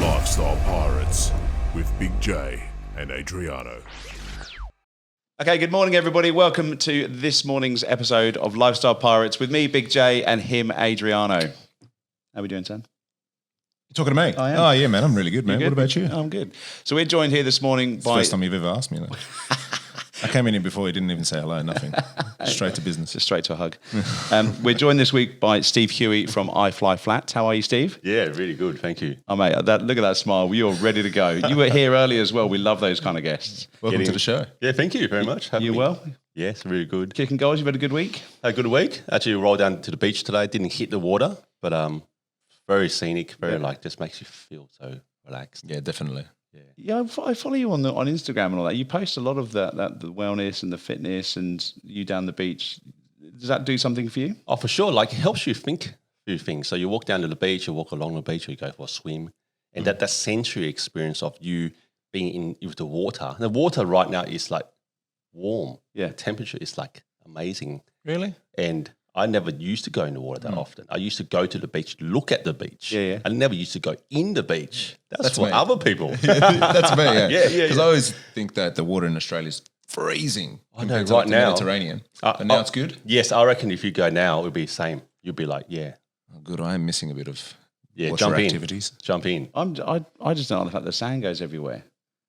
Lifestyle Pirates with Big J and Adriano. Okay, good morning, everybody. Welcome to this morning's episode of Lifestyle Pirates with me, Big J, and him, Adriano. How are we doing, Sam? You talking to me? I am. Oh, yeah, man. I'm really good, man. Good? What about you? I'm good. So we're joined here this morning It's the by... first time you've ever asked me that. I came in here before, you didn't even say hello, nothing. Straight to business. Just straight to a hug. We're joined this week by Steve Hui from iFLYflat. How are you, Steve? Yeah, really good. Thank you. Oh, mate, look at that smile. You're ready to go. You were here earlier as well. We love those kind of guests. Welcome to the show. Yeah, thank you very much. You well? Yes, really good. Kicking goals, you've had a good week? A good week. Actually, rolled down to the beach today. Didn't hit the water, but very scenic. Very just makes you feel so relaxed. Yeah, definitely. Yeah, I follow you on Instagram and all that. You post a lot of the wellness and the fitness and you down the beach. Does that do something for you? Oh, for sure. Like, it helps you think through things. So you walk down to the beach, you walk along the beach, or you go for a swim. And that sensory experience of you being in with the water. The water right now is like warm. Yeah. The temperature is like amazing. Really? And I never used to go in the water that often. I used to go to the beach, look at the beach. Yeah. I never used to go in the beach. That's for me. other people. That's me, yeah. Yeah. Because I always think that the water in Australia is freezing. I know, compared to right the now. Mediterranean. But now it's good? Yes, I reckon if you go now, it would be the same. You'd be like, Oh, good. I am missing a bit of water jump activities. Jump in. I just don't like the fact the sand goes everywhere.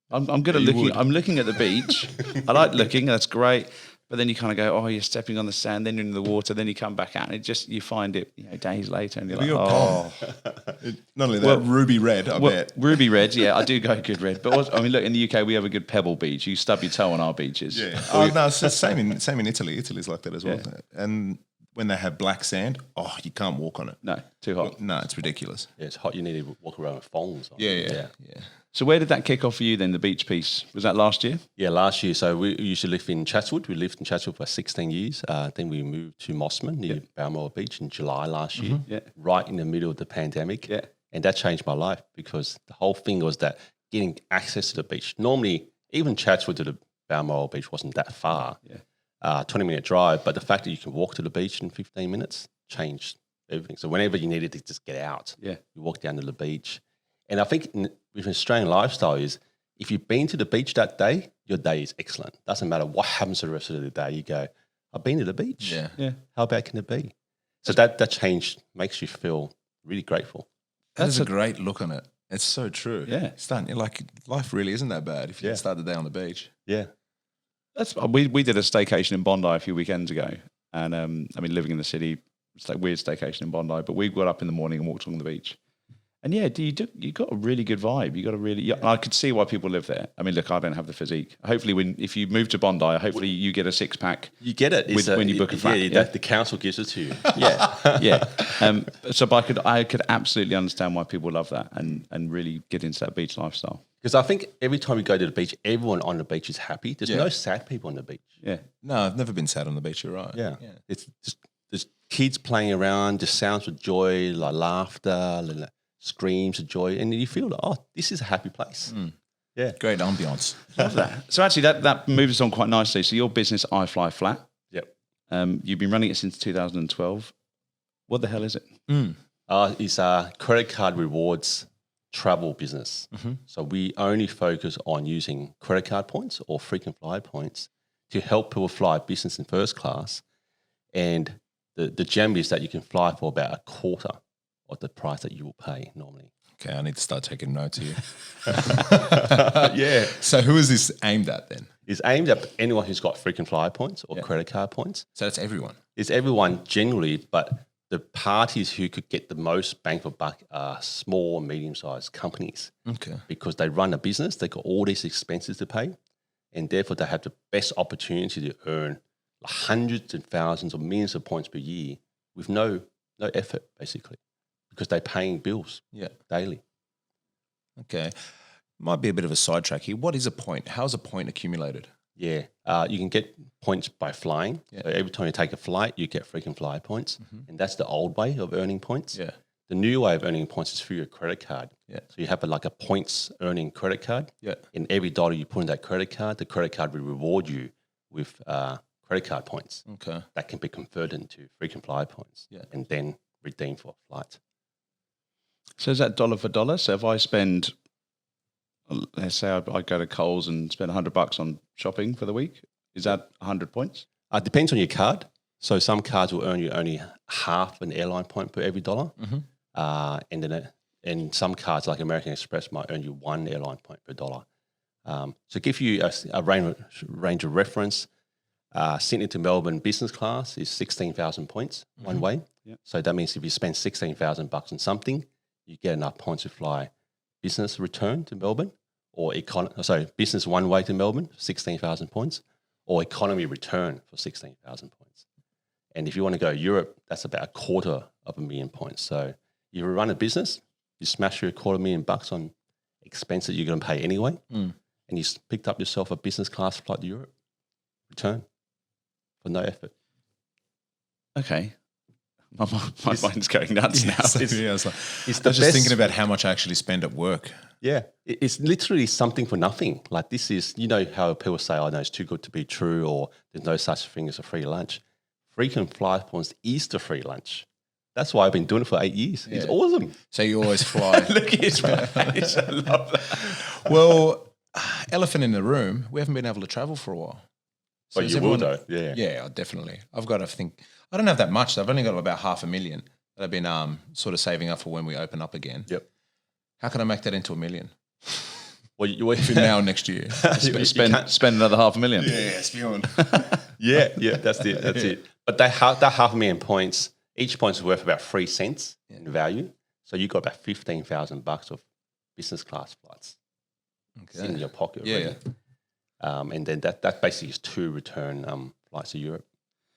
I'm good at looking. I'm looking at the beach. I like looking. That's great. But then you kind of go, oh, you're stepping on the sand, then you're in the water, then you come back out, and you find it, days later, and you're like, oh. Not only that, ruby red, I bet. Ruby red, yeah, I do go good red. But also, look, in the UK, we have a good pebble beach. You stub your toe on our beaches. Yeah. Oh, no, it's the same in Italy. Italy's like that as well. Yeah. And when they have black sand, you can't walk on it. No, too hot. No, it's ridiculous. Yeah, it's hot. You need to walk around with thongs on. Yeah. So where did that kick off for you then, the beach piece? Was that last year? Yeah, last year. So we used to live in Chatswood. We lived in Chatswood for 16 years. Then we moved to Mossman near Balmoral Beach in July last year, right in the middle of the pandemic. Yeah. And that changed my life because the whole thing was that getting access to the beach. Normally, even Chatswood to the Balmoral Beach wasn't that far, 20-minute drive. But the fact that you can walk to the beach in 15 minutes changed everything. So whenever you needed to just get out, you walk down to the beach. And I think with Australian lifestyle is if you've been to the beach that day, your day is excellent. Doesn't matter what happens to the rest of the day. You go, I've been to the beach. Yeah. How bad can it be? So that change makes you feel really grateful. That's a great look on it. It's so true. Yeah. You're like, life really isn't that bad if you start the day on the beach. Yeah. We did a staycation in Bondi a few weekends ago. And living in the city, it's like weird staycation in Bondi, but we got up in the morning and walked along the beach. And you got a really good vibe. You got a really, I could see why people live there. I mean, look, I don't have the physique. Hopefully, if you move to Bondi, hopefully you get a 6-pack. You get it when you book a flat. The council gives it to you. Yeah. But I could absolutely understand why people love that and really get into that beach lifestyle. Because I think every time you go to the beach, everyone on the beach is happy. There's no sad people on the beach. Yeah. No, I've never been sad on the beach. You're right. Yeah. It's just there's kids playing around, just sounds of joy, like laughter, like screams of joy, and you feel like, this is a happy place. Yeah, Great ambience. Love that. So actually, that moves us on quite nicely. So your business, iFLYflat. Yep. You've been running it since 2012. What the hell is it? It's a credit card rewards travel business. So we only focus on using credit card points or frequent flyer points to help people fly business and first class. And the gem is that you can fly for about a quarter of the price that you will pay normally. Okay, I need to start taking notes here. Yeah. So who is this aimed at then? It's aimed at anyone who's got frequent flyer points or credit card points. So that's everyone. It's everyone generally, but the parties who could get the most bang for buck are small and medium-sized companies. Okay. Because they run a business, they've got all these expenses to pay, and therefore they have the best opportunity to earn hundreds and thousands or millions of points per year with no effort, basically, because they're paying bills daily. Okay. Might be a bit of a sidetrack here. What is a point? How's a point accumulated? Yeah. You can get points by flying. Yeah. So every time you take a flight, you get frequent flyer points. And that's the old way of earning points. Yeah. The new way of earning points is through your credit card. Yeah. So you have a points earning credit card. Yeah. And every dollar you put in that credit card, the credit card will reward you with credit credit card points Okay. that can be converted into frequent flyer points and then redeemed for a flight. So is that dollar for dollar? So if I spend, let's say I go to Coles and spend $100 on shopping for the week, is that 100 points? It depends on your card. So some cards will earn you only half an airline point per every dollar. And some cards like American Express might earn you 1 airline point per dollar. So give you a range of reference. Sydney to Melbourne business class is 16,000 points one way. Yep. So that means if you spend $16,000 on something, you get enough points to fly business return to Melbourne, or business one way to Melbourne, 16,000 points, or economy return for 16,000 points. And if you want to go to Europe, that's about $250,000 points. So you run a business, you smash your $250,000 on expenses you're going to pay anyway, and you picked up yourself a business class flight to Europe, return for no effort. Okay. My mind's going nuts now. I was It's just thinking about how much I actually spend at work. Yeah, it's literally something for nothing. Like this is, you know how people say, oh no, it's too good to be true, or there's no such thing as a free lunch. Frequent flyer points is the free lunch. That's why I've been doing it for 8 years. It's awesome. So you always fly. Look at his face. I love that. Well, elephant in the room, we haven't been able to travel for a while. So But is you will everyone- though, yeah. Yeah, definitely. I've got to think. I don't have that much. I've only got about $500,000 that I've been sort of saving up for when we open up again. Yep. How can I make that into $1 million? Well, Between now and next year. Spend another $500,000. Yeah, spewing. yeah, that's it. That's it. But that $500,000 points, each point is worth about 3 cents in value. So you got about $15,000 of business class flights in your pocket already. And then that basically is 2 return flights to Europe.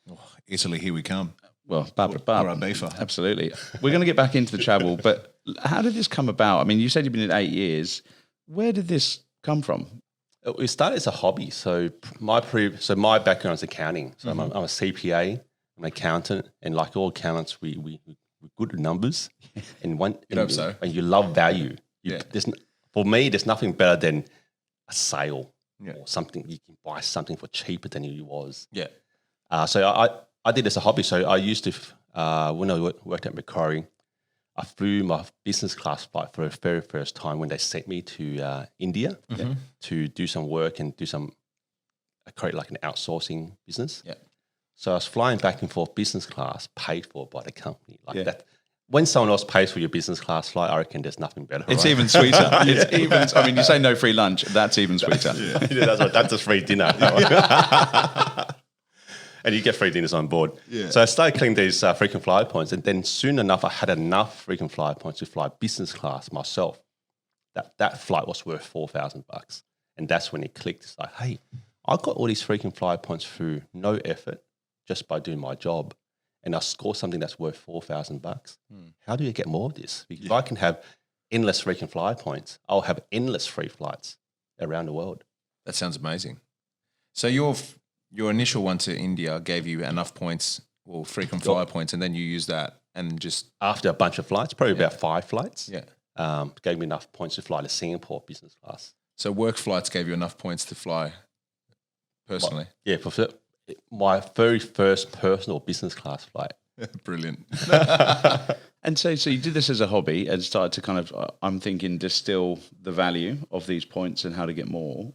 Oh, Italy, here we come. Well, Or Ibiza. absolutely. We're going to get back into the travel, but how did this come about? I mean, you said you've been in 8 years. Where did this come from? It started as a hobby. So my background is accounting. So I'm a CPA, I'm an accountant, and like all accountants, we're good at numbers. And and you love value. For me, there's nothing better than a sale or something. You can buy something for cheaper than it was. Yeah. So I did this as a hobby. So I used to, when I worked at Macquarie, I flew my business class flight for the very first time when they sent me to India to do some work and create like an outsourcing business. Yeah. So I was flying back and forth business class paid for by the company. Like that. When someone else pays for your business class flight, I reckon there's nothing better. It's even sweeter. It's even. I mean, you say no free lunch. That's even sweeter. That's a free dinner. And you get free dinners on board. Yeah. So I started collecting these frequent flyer points, and then soon enough, I had enough frequent flyer points to fly business class myself. That flight was worth $4,000, and that's when it clicked. It's like, hey, I got all these frequent flyer points through no effort, just by doing my job, and I score something that's worth $4,000. How do you get more of this? Because if I can have endless frequent flyer points, I'll have endless free flights around the world. That sounds amazing. So your initial one to India gave you enough points or frequent flyer points, and then you used that and just... After a bunch of flights, probably about 5 flights, gave me enough points to fly to Singapore business class. So work flights gave you enough points to fly personally? For my very first personal business class flight. Brilliant. And so you did this as a hobby and started to kind of, I'm thinking, distill the value of these points and how to get more.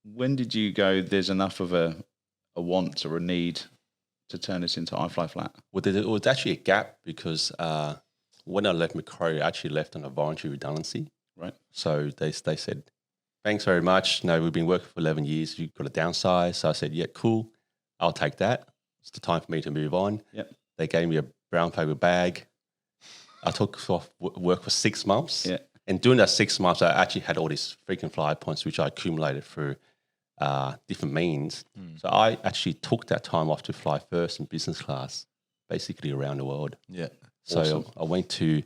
When did you go, there's enough of a want or a need to turn this into iFLYflat? Well, it was actually a gap because when I left Macquarie, I actually left on a voluntary redundancy. Right. So they said, thanks very much. No, we've been working for 11 years. You've got to downsize. So I said, yeah, cool. I'll take that. It's the time for me to move on. Yep. They gave me a brown paper bag. I took off work for 6 months. Yeah. And during that 6 months, I actually had all these frequent flyer points, which I accumulated through different means. So I actually took that time off to fly first in business class, basically around the world. Yeah. So awesome. I went to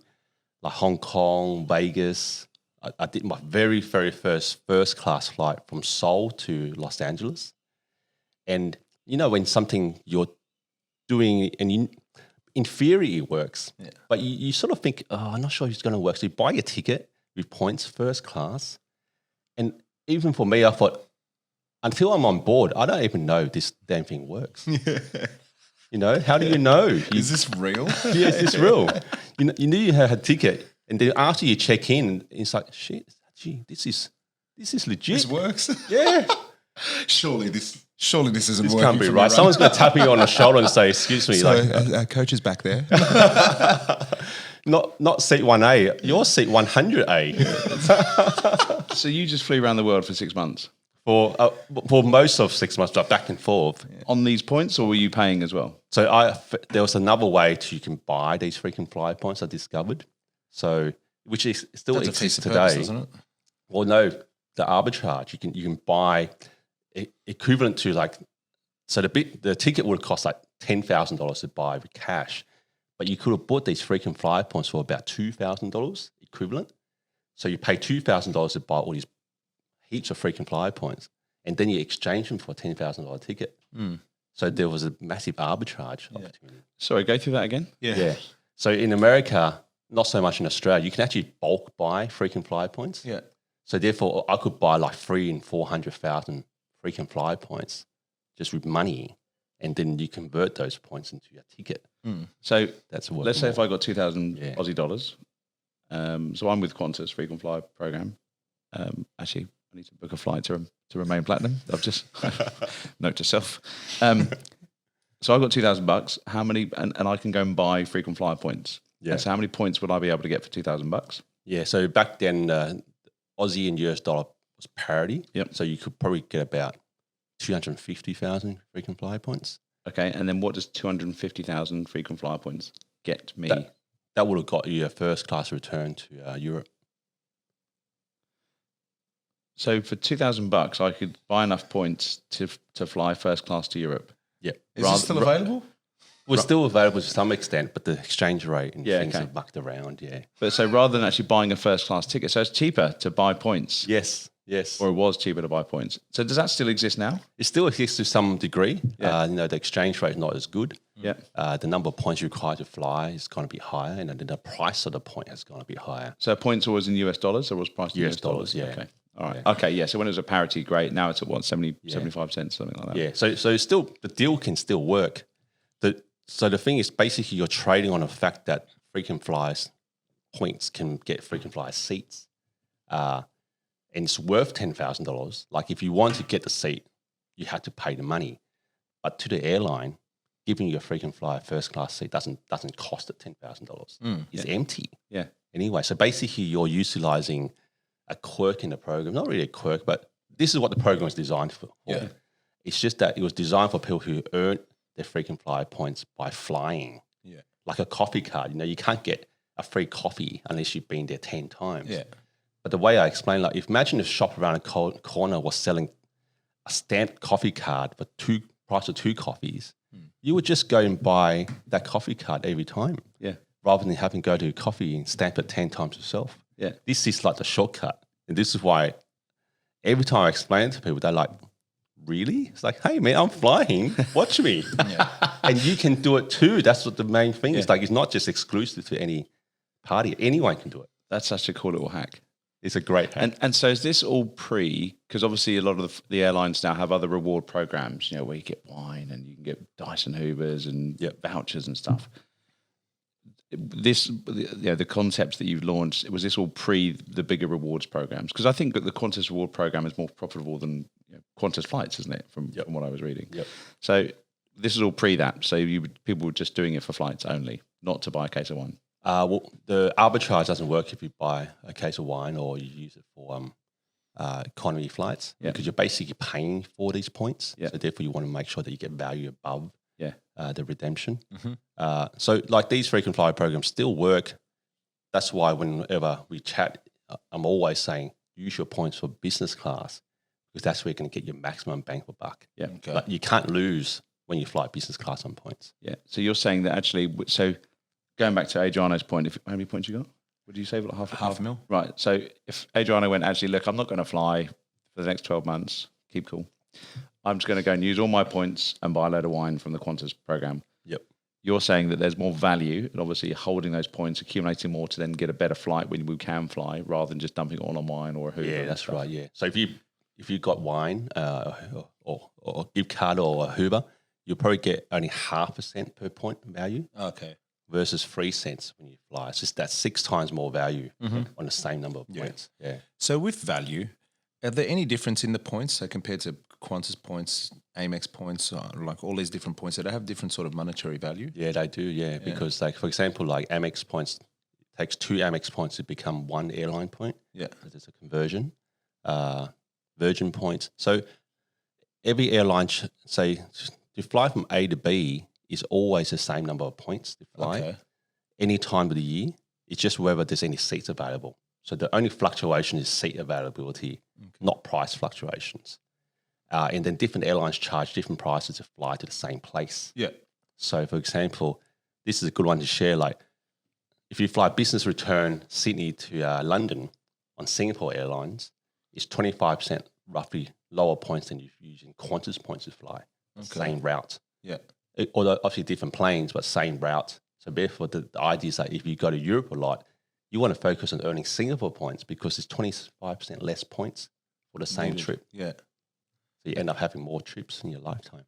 like Hong Kong, Vegas. I did my very, very first class flight from Seoul to Los Angeles. And you know, when something you're doing and in theory it works, but you sort of think, oh, I'm not sure if it's going to work. So you buy your ticket with points, first class. And even for me, I thought, until I'm on board, I don't even know this damn thing works. You know, how do you know? Is this real? Yeah, is this real? You knew you had a ticket, and then after you check in, it's like, shit, gee, this is legit. This works. Yeah. Surely this isn't This working. can't be for right. my Someone's run. going to tap me on the shoulder and say, excuse me. So like, coach is back there. not seat 1A, your seat 100A. So you just flew around the world for 6 months For most of 6 months, back and forth. on these points, or were you paying as well? So there was another way you can buy these freaking fly points I discovered. So which is still That's a exists piece of purpose, today. doesn't it? Well, no, the arbitrage you can buy equivalent to like, so the ticket would cost like $10,000 to buy with cash, but you could have bought these freaking fly points for about $2,000 equivalent. So you pay $2,000 to buy all these heaps of freaking fly points, and then you exchange them for a $10,000 ticket. So there was a massive arbitrage opportunity. Sorry, go through that again. Yeah. So in America, not so much in Australia, you can actually bulk buy freaking fly points. Yeah. So therefore, I could buy like 300,000 and 400,000 freaking fly points just with money, and then you convert those points into your ticket. So That's let's say if I got 2,000 Yeah. Aussie dollars. So I'm with Qantas Frequent Fly program. Actually, I need to book a flight to remain platinum. I've just note to self. So I got $2,000. How many? And I can go and buy frequent flyer points. Yeah. So how many points would I be able to get for $2,000? Yeah. So back then, Aussie and US dollar was parity. Yep. So you could probably get about 250,000 frequent flyer points. Okay, and then what does 250,000 frequent flyer points get me? That would have got you a first class return to Europe. So for $2,000, I could buy enough points to fly first class to Europe. Yeah. Is this still available? We're still available to some extent, but the exchange rate and Yeah, things okay. are mucked around. Yeah. But so rather than actually buying a first class ticket, so it's cheaper to buy points, Yes. Yes. or it was cheaper to buy points. So does that still exist now? It still exists to some degree. Yeah. The exchange rate is not as good. Yeah. The number of points required to fly is going to be higher, and then the price of the point is going to be higher. So points always in US dollars, or was priced in US US dollars? dollars, yeah. Okay. All right. Okay. Yeah. So when it was at parity, great. Now it's at what, 75 cents, something like that. Yeah. So still the deal can still work. So the thing is basically you're trading on the fact that frequent flyers points can get frequent flyer seats. And it's worth $10,000. Like if you want to get the seat, you have to pay the money. But to the airline, giving you a frequent flyer first class seat doesn't cost it $10,000. It's empty. Yeah. Anyway, so basically you're utilizing a quirk in the program. Not really a quirk, but this is what the program was designed for. Yeah. It's just that it was designed for people who earn their frequent flyer points by flying. Yeah. Like a coffee card. You know, you can't get a free coffee unless you've been there 10 times. Yeah. But the way I explain, like, imagine if shop around a corner was selling a stamped coffee card for price of 2 coffees, you would just go and buy that coffee card every time, Yeah. rather than having to go to a coffee and stamp it 10 times yourself. Yeah. This is like the shortcut. And this is why every time I explain it to people, they're like, really? It's like, hey, man, I'm flying. Watch me. And you can do it too. That's what the main thing is. Like, it's not just exclusive to any party. Anyone can do it. That's such a cool little hack. It's a great hack. And so is this all because obviously a lot of the airlines now have other reward programs, you know, where you get wine and you can get Dyson Hoovers and vouchers and stuff. The concepts that you've launched, was this all pre the bigger rewards programs? Because I think that the Qantas reward program is more profitable than Qantas flights, isn't it? From what I was reading. Yep. So this is all pre that. So people were just doing it for flights only, not to buy a case of wine. Well, the arbitrage doesn't work if you buy a case of wine or you use it for economy flights, because you're basically paying for these points. Yeah. So therefore, you want to make sure that you get value above the redemption. Mm-hmm. So like these frequent flyer programs still work. That's why whenever we chat, I'm always saying use your points for business class, because that's where you're going to get your maximum bang for buck. Yeah. Okay. But you can't lose when you fly business class on points. Yeah. So you're saying that actually, so going back to Adriano's point, how many points you got? What did you say? Like Half a mil. Right. So if Adriano went, actually, look, I'm not going to fly for the next 12 months. Keep cool. I'm just going to go and use all my points and buy a load of wine from the Qantas program. Yep. You're saying that there's more value and obviously holding those points, accumulating more to then get a better flight when we can fly, rather than just dumping it all on wine or a Hoover. Yeah, and that's stuff. right. Yeah. So if you if you got wine or gift card or a Uber, you'll probably get only 0.5% per point value Okay. versus 3 cents when you fly. It's just that's 6 times more value on the same number of points. Yeah. So with value, are there any difference in the points? So compared to Qantas points, Amex points, like all these different points, do they have different sort of monetary value? Yeah, they do. Yeah, because like for example, like Amex points takes 2 Amex points to become 1 airline point. Yeah. So there's a conversion. Virgin points. So every airline, say to fly from A to B is always the same number of points to fly. Okay. Any time of the year. It's just whether there's any seats available. So the only fluctuation is seat availability, not price fluctuations. And then different airlines charge different prices to fly to the same place. Yeah. So, for example, this is a good one to share. Like, if you fly business return Sydney to London on Singapore Airlines, it's 25% roughly lower points than you're using Qantas points to fly. Same route. Yeah. Although obviously different planes, but same route. So therefore, the idea is that if you go to Europe a lot, you want to focus on earning Singapore points because it's 25% less points for the same trip. Yeah. So you end up having more trips in your lifetime.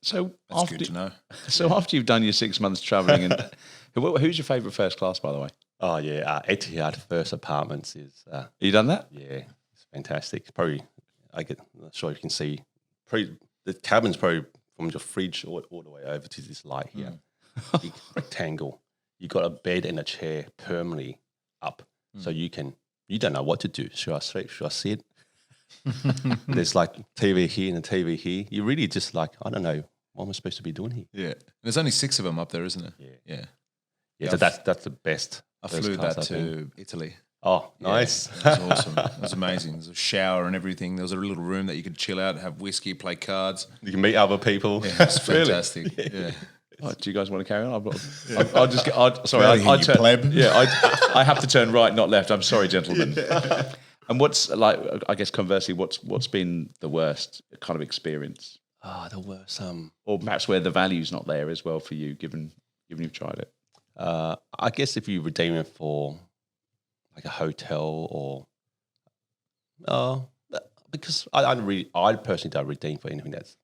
So That's good to know. So after you've done your 6 months traveling, and who's your favourite first class, by the way? Oh yeah, Etihad First Apartments is. Have you done that? Yeah, it's fantastic. Probably, I'm not sure if you can see. Probably the cabin's probably from your fridge all the way over to this light here. Big rectangle. You got a bed and a chair permanently up, so you don't know what to do. Should I sleep? Should I sit? There's like TV here and a TV here. You really just like, I don't know, what am I supposed to be doing here? Yeah. There's only 6 of them up there, isn't there? Yeah. Yeah. So that's the best. I first flew class, that I think. to Italy. Oh, nice. That was awesome. It was amazing. There's a shower and everything. There was a little room that you could chill out, have whiskey, play cards. You can meet other people. Yeah, it's fantastic. Yeah. Oh, do you guys want to carry on? I'll just get. Sorry, Well, you turn, pleb. Yeah, I have to turn right, not left. I'm sorry, gentlemen. And what's like? I guess conversely, what's been the worst kind of experience, There were some. or perhaps where the value's not there as well for you, given you've tried it? I guess if you redeem it for like a hotel or, because I personally don't redeem for anything that's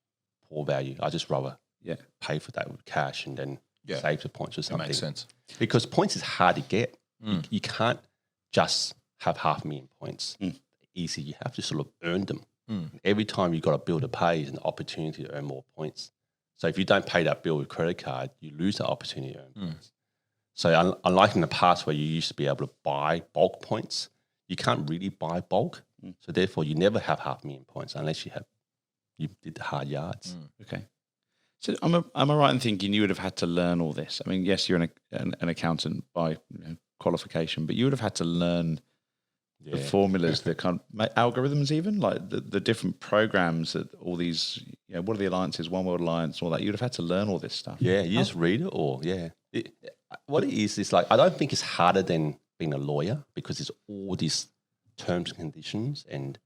poor value. I just rather pay for that with cash and then save the points or That something. makes sense. Because points is hard to get. You can't just have 500,000 points easy. You have to sort of earn them. Every time you've got a bill to pay is an opportunity to earn more points. So if you don't pay that bill with credit card, you lose the opportunity to earn points. So unlike in the past where you used to be able to buy bulk points, you can't really buy bulk. So therefore, you never have 500,000 points unless you did the hard yards. Okay. So am I right in thinking you would have had to learn all this? I mean, yes, you're an accountant by qualification, but you would have had to learn the formulas, the kind of algorithms, even like the different programs that all these, what are the alliances, One World Alliance, all that. You'd have had to learn all this stuff. Yeah, you just read it all. Yeah. What it is like, I don't think it's harder than being a lawyer because it's all these terms and conditions and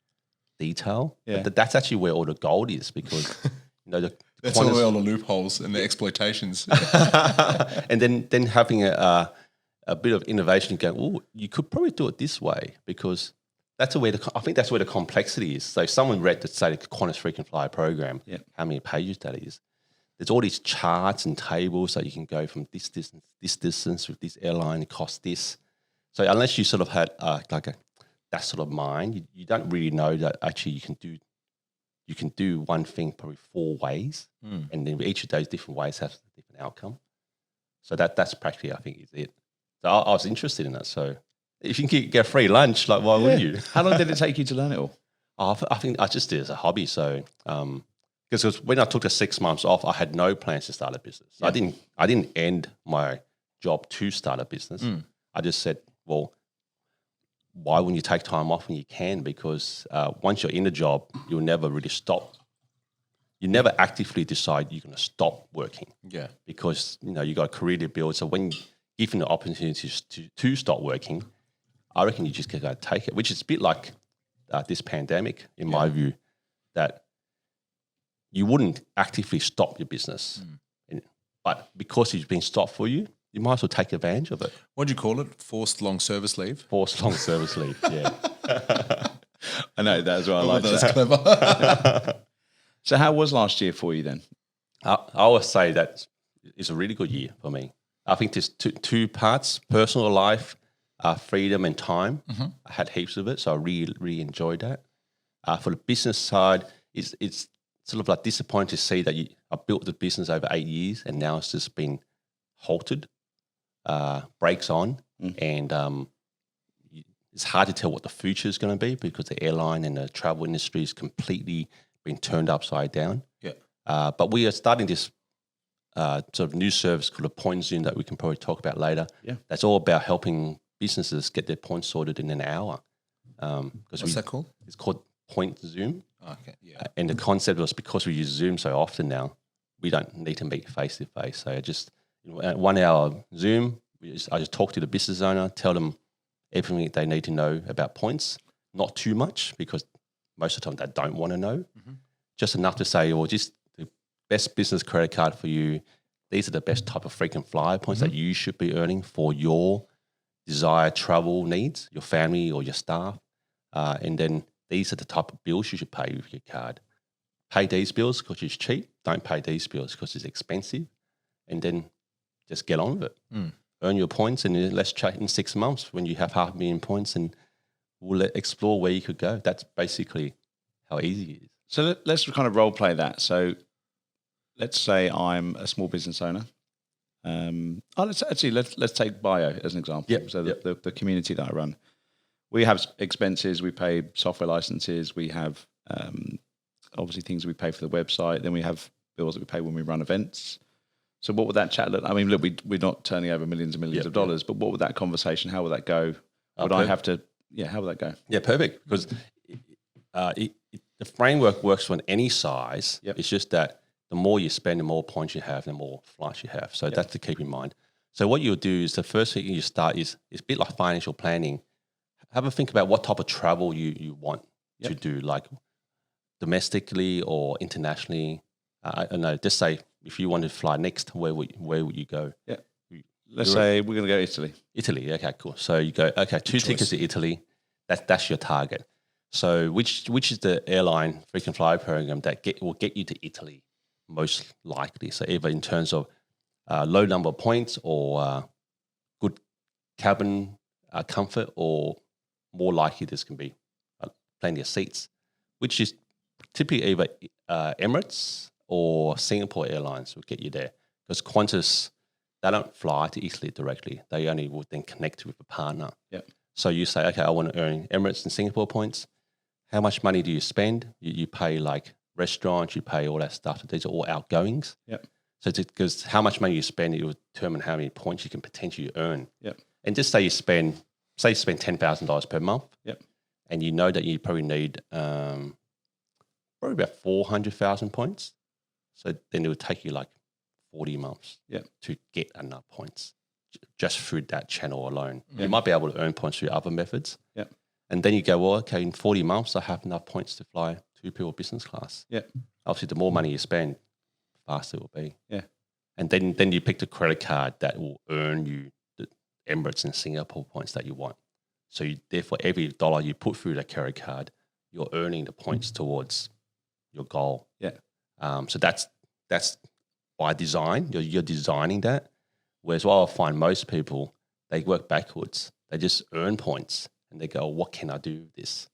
detail. Yeah. But that's actually where all the gold is because, That's all the loopholes and the exploitations. and then having a bit of innovation, go, oh, you could probably do it this way because I think that's where the complexity is. So if someone read the, say, the Qantas Frequent Flyer program, how many pages that is, there's all these charts and tables that you can go from this distance with this airline, it costs this. So unless you sort of had that sort of mind, you don't really know that actually you can do one thing probably 4 ways, and then each of those different ways has a different outcome. So that's practically, I think, is it. So I was interested in that. So if you can get free lunch, like why wouldn't you? How long did it take you to learn it all? I think I just did it as a hobby. So because when I took the 6 months off, I had no plans to start a business. I didn't end my job to start a business. I just said, well, why wouldn't you take time off when you can? Because once you're in a job, you'll never really stop. You never actively decide you're going to stop working. Yeah. Because, you got a career to build. So when given the opportunities to stop working, I reckon you just got to take it, which is a bit like this pandemic, in my view, that you wouldn't actively stop your business. But because it's been stopped for you, you might as well take advantage of it. What do you call it? Forced long service leave? Forced long service leave, yeah. I know that as well. I like That's that. clever. So how was last year for you then? I always say that it's a really good year for me. I think there's two parts: personal life, freedom, and time. I had heaps of it, so I really enjoyed that. For the business side, it's sort of like disappointing to see that I built the business over 8 years, and now it's just been halted, brakes on, and it's hard to tell what the future is going to be because the airline and the travel industry is completely been turned upside down. Yeah. But we are starting this sort of new service called a Point Zoom that we can probably talk about later. Yeah. That's all about helping businesses get their points sorted in an hour. What's that called? It's called Point Zoom. Oh, okay. Yeah. And the concept was because we use Zoom so often now, we don't need to meet face to face. So just 1 hour Zoom, I just talk to the business owner, tell them everything they need to know about points. Not too much because most of the time they don't want to know. Just enough to say, well, just the best business credit card for you. These are the best type of frequent flyer points that you should be earning for your desired travel needs, your family or your staff. And then these are the type of bills you should pay with your card. Pay these bills because it's cheap. Don't pay these bills because it's expensive. And then just get on with it. Earn your points, and then let's chat in 6 months when you have 500,000 points, and we'll explore where you could go. That's basically how easy it is. So let's kind of role play that. So let's say I'm a small business owner. Let's take Bio as an example. Yep, So the community that I run, we have expenses. We pay software licenses. We have obviously things we pay for the website. Then we have bills that we pay when we run events. So what would that chat look? I mean, look, we're not turning over millions and millions of dollars, but what would that conversation? How would that go? Would I have to? Yeah, how would that go? Yeah, perfect. Because the framework works for any size. Yep. It's just that the more you spend, the more points you have, the more flights you have. So that's to keep in mind. So what you'll do is the first thing you start is it's a bit like financial planning. Have a think about what type of travel you want to do, like domestically or internationally. I don't know. Just say if you want to fly next, where would you go? Yeah. Let's say we're going to go to Italy. Italy. Okay, cool. So you go, okay, two tickets to Italy. That's your target. So which is the airline frequent flyer program that will get you to Italy most likely? So either in terms of low number of points or good cabin comfort, or more likely this can be plenty of seats, which is typically either Emirates or Singapore Airlines will get you there. Because Qantas, they don't fly to Italy directly. They only would then connect with a partner. Yep. So you say, okay, I want to earn Emirates and Singapore points. How much money do you spend? You pay like restaurants, you pay all that stuff. These are all outgoings. Yep. So because how much money you spend, it will determine how many points you can potentially earn. Yep. And just say you spend $10,000 per month. Yep. And you know that you probably need probably about 400,000 points. So then it would take you like 40 months to get enough points just through that channel alone. You might be able to earn points through other methods. Yep. And then you go, well, okay, in 40 months, I have enough points to fly 2 people business class. Yep. Obviously, the more money you spend, the faster it will be. Yeah. And then you pick the credit card that will earn you the Emirates and Singapore points that you want. So therefore, every dollar you put through that credit card, you're earning the points towards your goal. Yeah. So that's by design. You're designing that. Whereas what I'll find most people, they work backwards. They just earn points and they go, what can I do with this?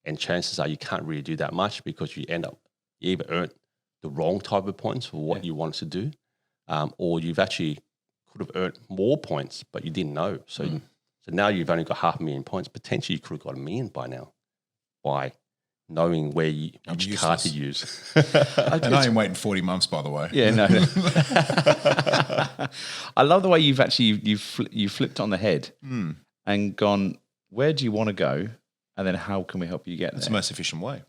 And chances are you can't really do that much because you either earned the wrong type of points for what you wanted to do, or you've actually could have earned more points, but you didn't know. So now you've only got 500,000 points. Potentially you could have got 1 million by now by knowing which card to use. And I ain't waiting 40 months, by the way. Yeah, no. I love the way you've actually you flipped on the head and gone, where do you want to go, and then how can we help you get there? That's the most efficient way.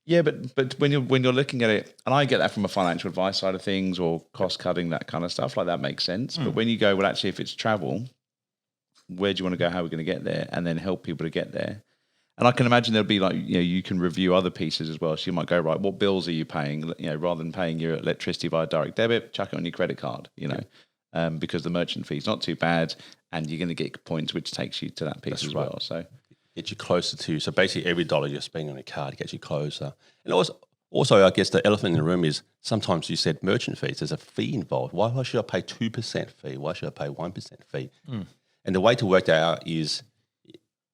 Yeah, but when you're looking at it, and I get that from a financial advice side of things or cost cutting, that kind of stuff, like that makes sense. But when you go, well, actually, if it's travel, where do you want to go? How are we going to get there? And then help people to get there. And I can imagine there'll be like, you can review other pieces as well. So you might go, right, what bills are you paying? Rather than paying your electricity via direct debit, chuck it on your credit card, because the merchant fee is not too bad and you're going to get points, which takes you to that piece as well. So Get you closer to. So basically, every dollar you're spending on a card gets you closer. And also, I guess the elephant in the room is sometimes you said merchant fees. There's a fee involved. Why should I pay 2% fee? Why should I pay 1% fee? And the way to work that out is,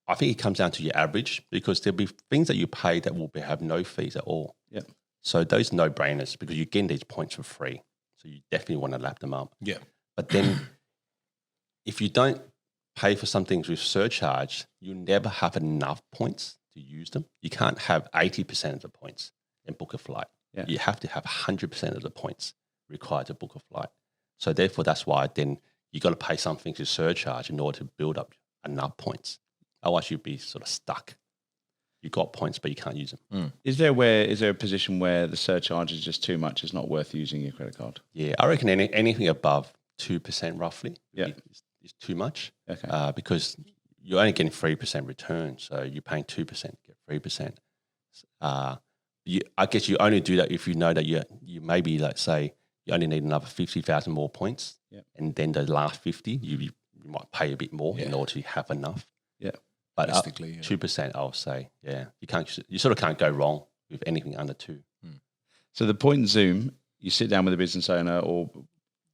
I think it comes down to your average, because there'll be things that you pay that will have no fees at all. Yeah. So those no-brainers, because you're getting these points for free. So you definitely want to lap them up. Yeah. But then if you don't pay for some things with surcharge, you never have enough points to use them. You can't have 80% of the points and book a flight. Yeah. You have to have 100% of the points required to book a flight. So therefore, that's why then you got to pay something to surcharge in order to build up enough points. Otherwise, you'd be sort of stuck. You've got points, but you can't use them. Is there a position where the surcharge is just too much? It's not worth using your credit card? Yeah, I reckon anything above 2% roughly is too much. Okay. Because you're only getting 3% return. So you're paying 2%, get 3%. I guess you only do that if you know that you maybe, let's say, you only need another 50,000 more points. Yeah. And then the last 50, you might pay a bit more in order to have enough. Yeah. But Realistically, 2%, I'll say, you sort of can't go wrong with anything under 2. So the point in Zoom, you sit down with a business owner, or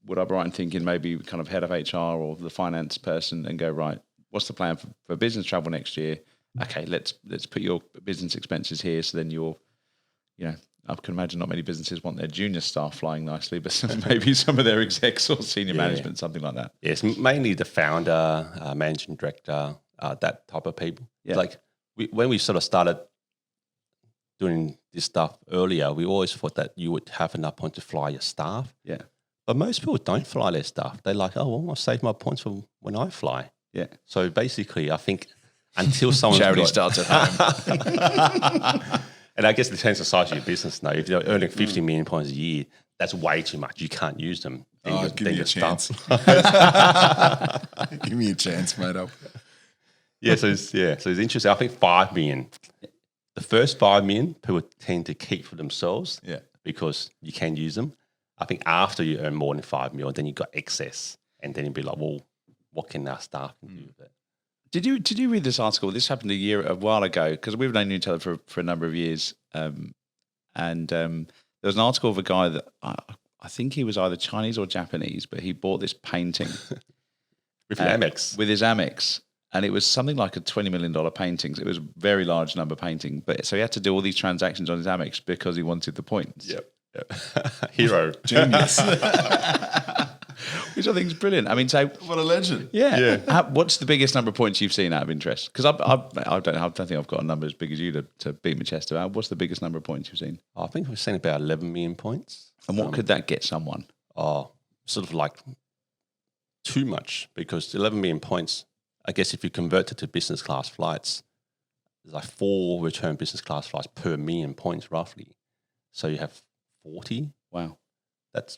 would I be right in thinking maybe kind of head of HR or the finance person, and go, right, what's the plan for business travel next year? Okay, let's put your business expenses here. So then you're, I can imagine not many businesses want their junior staff flying nicely, but maybe some of their execs or senior management, something like that. Yes, mainly the founder, managing director, that type of people. Yeah. Like when we sort of started doing this stuff earlier, we always thought that you would have enough points to fly your staff. Yeah. But most people don't fly their staff. They're like, oh, well, I'll save my points for when I fly. Yeah. So basically, I think until someone Charity starts at home. And I guess it depends on the size of your business now. If you're earning 50 million points a year, that's way too much. You can't use them. Give me a chance. Give me a chance, mate. So it's interesting. I think 5 million. The first 5 million people tend to keep for themselves. Yeah. Because you can use them. I think after you earn more than 5 million, then you got excess, and then you'd be like, well, what can our staff do with it? Did you read this article? This happened a while ago, because we've known each other for a number of years. And there was an article of a guy that I think he was either Chinese or Japanese, but he bought this painting With an Amex. With his Amex. And it was something like a $20 million painting. So it was a very large number painting. But so he had to do all these transactions on his Amex because he wanted the points. Yep. Hero. Genius. Which I think is brilliant. I mean, so What a legend. yeah. What's the biggest number of points you've seen out of interest? Because I don't think I've got a number as big as you to beat my chest about. What's the biggest number of points you've seen? I think we've seen about 11 million points. And what could that get someone? Sort of like too much, because 11 million points, I guess if you convert it to business class flights, there's like 4 return business class flights per million points roughly. So you have 40. Wow. That's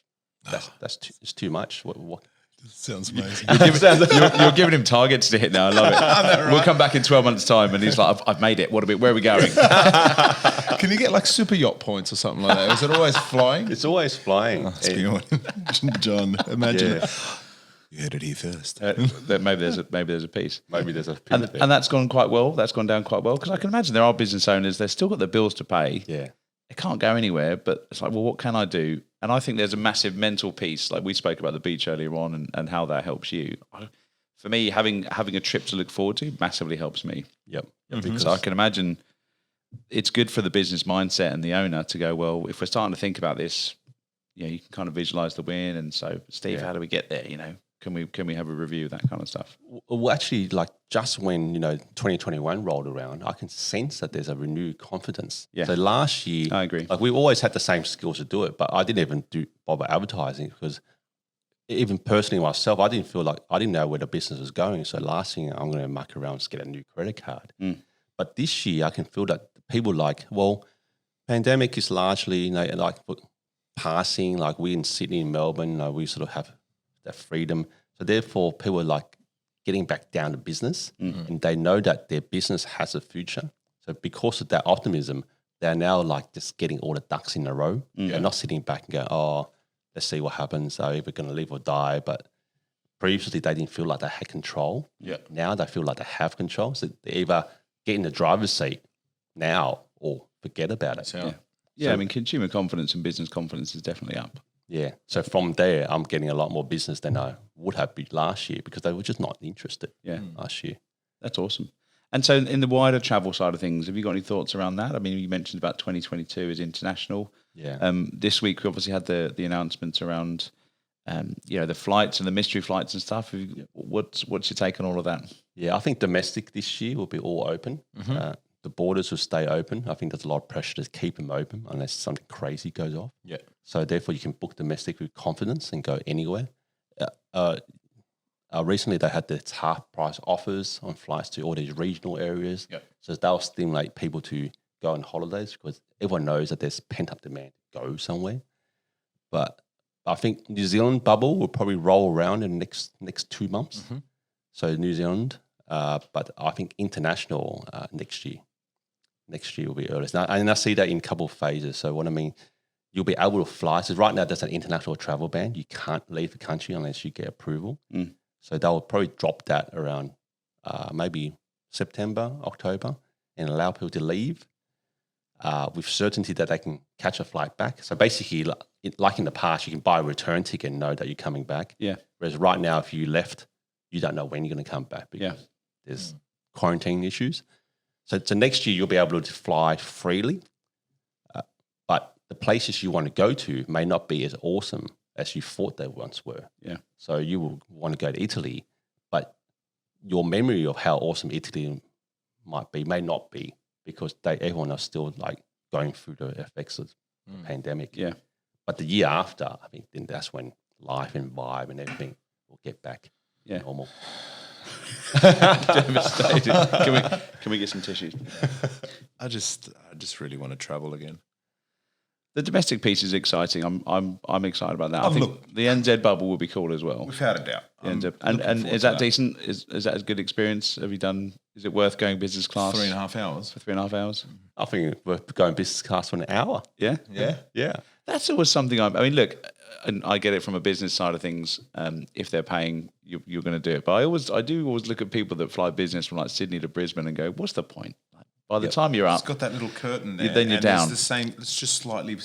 it's too much. What? Sounds amazing. You're giving him targets to hit now. I love it. Right? We'll come back in 12 months' time, and he's like, "I've made it. Where are we going?" Can you get like super yacht points or something like that? Is it always flying? It's always flying. John, imagine. You heard it here first. Maybe there's a piece. Maybe there's a And that's gone quite well. That's gone down quite well, because I can imagine there are business owners. They've still got their bills to pay. Yeah. They can't go anywhere, but it's like, well, what can I do? And I think there's a massive mental piece. Like we spoke about the beach earlier on, and how that helps you. For me, having a trip to look forward to massively helps me. Yep. Because I can imagine it's good for the business mindset and the owner to go, well, if we're starting to think about this, you can kind of visualize the win. And so, Steve, how do we get there? Can we have a review, that kind of stuff? Well, actually, like just when 2021 rolled around, I can sense that there's a renewed confidence. Yeah. So last year, I agree. Like we always had the same skills to do it, but I didn't even bother advertising, because even personally myself, I didn't know where the business was going. So last thing, I'm going to muck around to get a new credit card. But this year, I can feel that people pandemic is largely like passing. Like we in Sydney and Melbourne, we sort of have that freedom. So therefore, people are like getting back down to business, and they know that their business has a future. So because of that optimism, they're now like just getting all the ducks in a row. They're not sitting back and going, oh, let's see what happens. Are we either going to live or die? But previously, they didn't feel like they had control. Yeah. Now they feel like they have control. So they either get in the driver's seat now or forget about it. So, Yeah, I mean, consumer confidence and business confidence is definitely up. Yeah. So from there, I'm getting a lot more business than I would have been last year because they were just not interested last year. That's awesome. And so in the wider travel side of things, have you got any thoughts around that? I mean, you mentioned about 2022 is international. Yeah. This week, we obviously had the announcements around, the flights and the mystery flights and stuff. What's your take on all of that? Yeah, I think domestic this year will be all open. The borders will stay open. I think there's a lot of pressure to keep them open unless something crazy goes off. Yeah. So therefore, you can book domestic with confidence and go anywhere. Recently, they had this half price offers on flights to all these regional areas. Yep. So that will stimulate people to go on holidays because everyone knows that there's pent up demand to go somewhere. But I think New Zealand bubble will probably roll around in the next 2 months. So New Zealand, but I think international next year. Next year will be earliest. And I see that in a couple of phases. So what I mean, you'll be able to fly. So right now, there's an international travel ban. You can't leave the country unless you get approval. So they'll probably drop that around maybe September, October, and allow people to leave with certainty that they can catch a flight back. So basically, like in the past, you can buy a return ticket and know that you're coming back. Yeah. Whereas right now, if you left, you don't know when you're going to come back because there's quarantine issues. So next year, you'll be able to fly freely, but the places you want to go to may not be as awesome as you thought they once were. Yeah. So you will want to go to Italy, but your memory of how awesome Italy might be may not be because everyone is still like going through the effects of the pandemic. Yeah. But the year after, I think then that's when life and vibe and everything will get back to normal. Devastated. Can we get some tissues? I just really want to travel again. The domestic piece is exciting. I'm excited about that. Oh, I think look. the NZ bubble will be cool as well. Without a doubt. And is that decent? Is that a good experience? Have you done? Is it worth going business class 3.5 hours? for 3.5 hours? I think it's worth going business class for an hour. Yeah, Yeah. That's always something. I mean, look, and I get it from a business side of things. If they're paying, you're going to do it. But I do always look at people that fly business from like Sydney to Brisbane and go, what's the point? By the time you're up, It's got that little curtain there. Then you're and down. It's the same. It's just slightly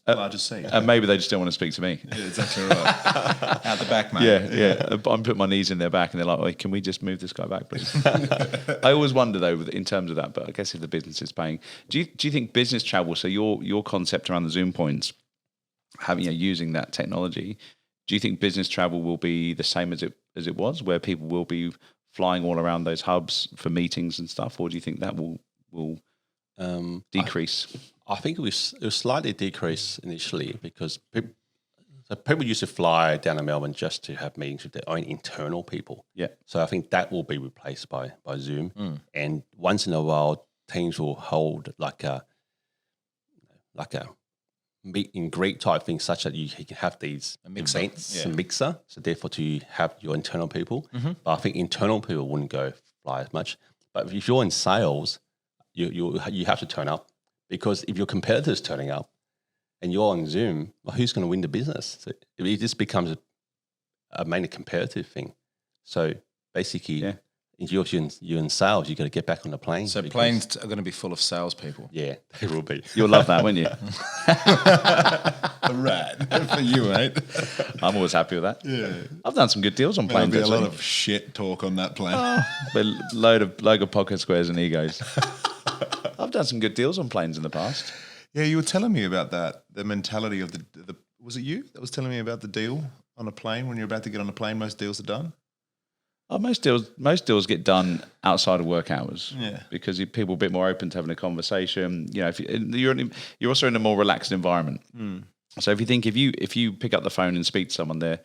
larger seat. and maybe they just don't want to speak to me. Yeah, exactly right. Out the back, mate. Yeah. I'm putting my knees in their back, and they're like, "Can we just move this guy back, please?" I always wonder though, in terms of that. But I guess if the business is paying, do you think business travel? So your concept around the Zoom points, having using that technology, do you think business travel will be the same as it was, where people will be flying all around those hubs for meetings and stuff, or do you think that will decrease? I think it was slightly decrease initially because people used to fly down to Melbourne just to have meetings with their own internal people. Yeah. So I think that will be replaced by Zoom. And once in a while, teams will hold like a meet and greet type thing, such that you can have these events, a mixer. So therefore, to have your internal people. But I think internal people wouldn't go fly as much. But if you're in sales, you have to turn up, because if your competitor's turning up and you're on Zoom, well, who's going to win the business? So it just becomes a mainly competitive thing. So basically, if you're in sales, you've got to get back on the plane. So planes are going to be full of salespeople. Yeah, they will be. You'll love that, won't you? Right. For you, mate. I'm always happy with that. Yeah. I've done some good deals on There'll planes. be a lot actually. of shit talk on that plane. But load of pocket squares and egos. I've done some good deals on planes in the past. Yeah, you were telling me about that. The mentality of the was it you that was telling me about the deal on a plane when you're about to get on a plane? Most deals are done. Oh, most deals get done outside of work hours. Yeah. Because people are a bit more open to having a conversation. If you're also in a more relaxed environment. So if you think if you pick up the phone and speak to someone, they're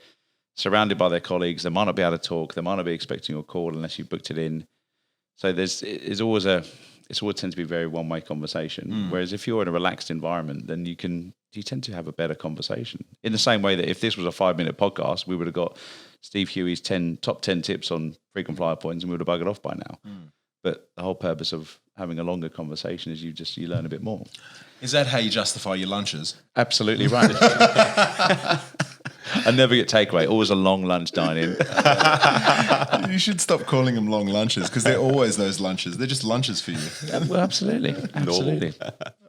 surrounded by their colleagues. They might not be able to talk. They might not be expecting your call unless you booked it in. So it always tends to be a very one-way conversation. Whereas if you're in a relaxed environment, then you tend to have a better conversation. In the same way that if this was a 5-minute podcast, we would have got Steve Hui's top 10 tips on frequent flyer points, and we would have buggered off by now. But the whole purpose of having a longer conversation is you learn a bit more. Is that how you justify your lunches? Absolutely right. I never get takeaway. Always a long lunch dine-in. You should stop calling them long lunches because they're always those lunches. They're just lunches for you. Well, absolutely.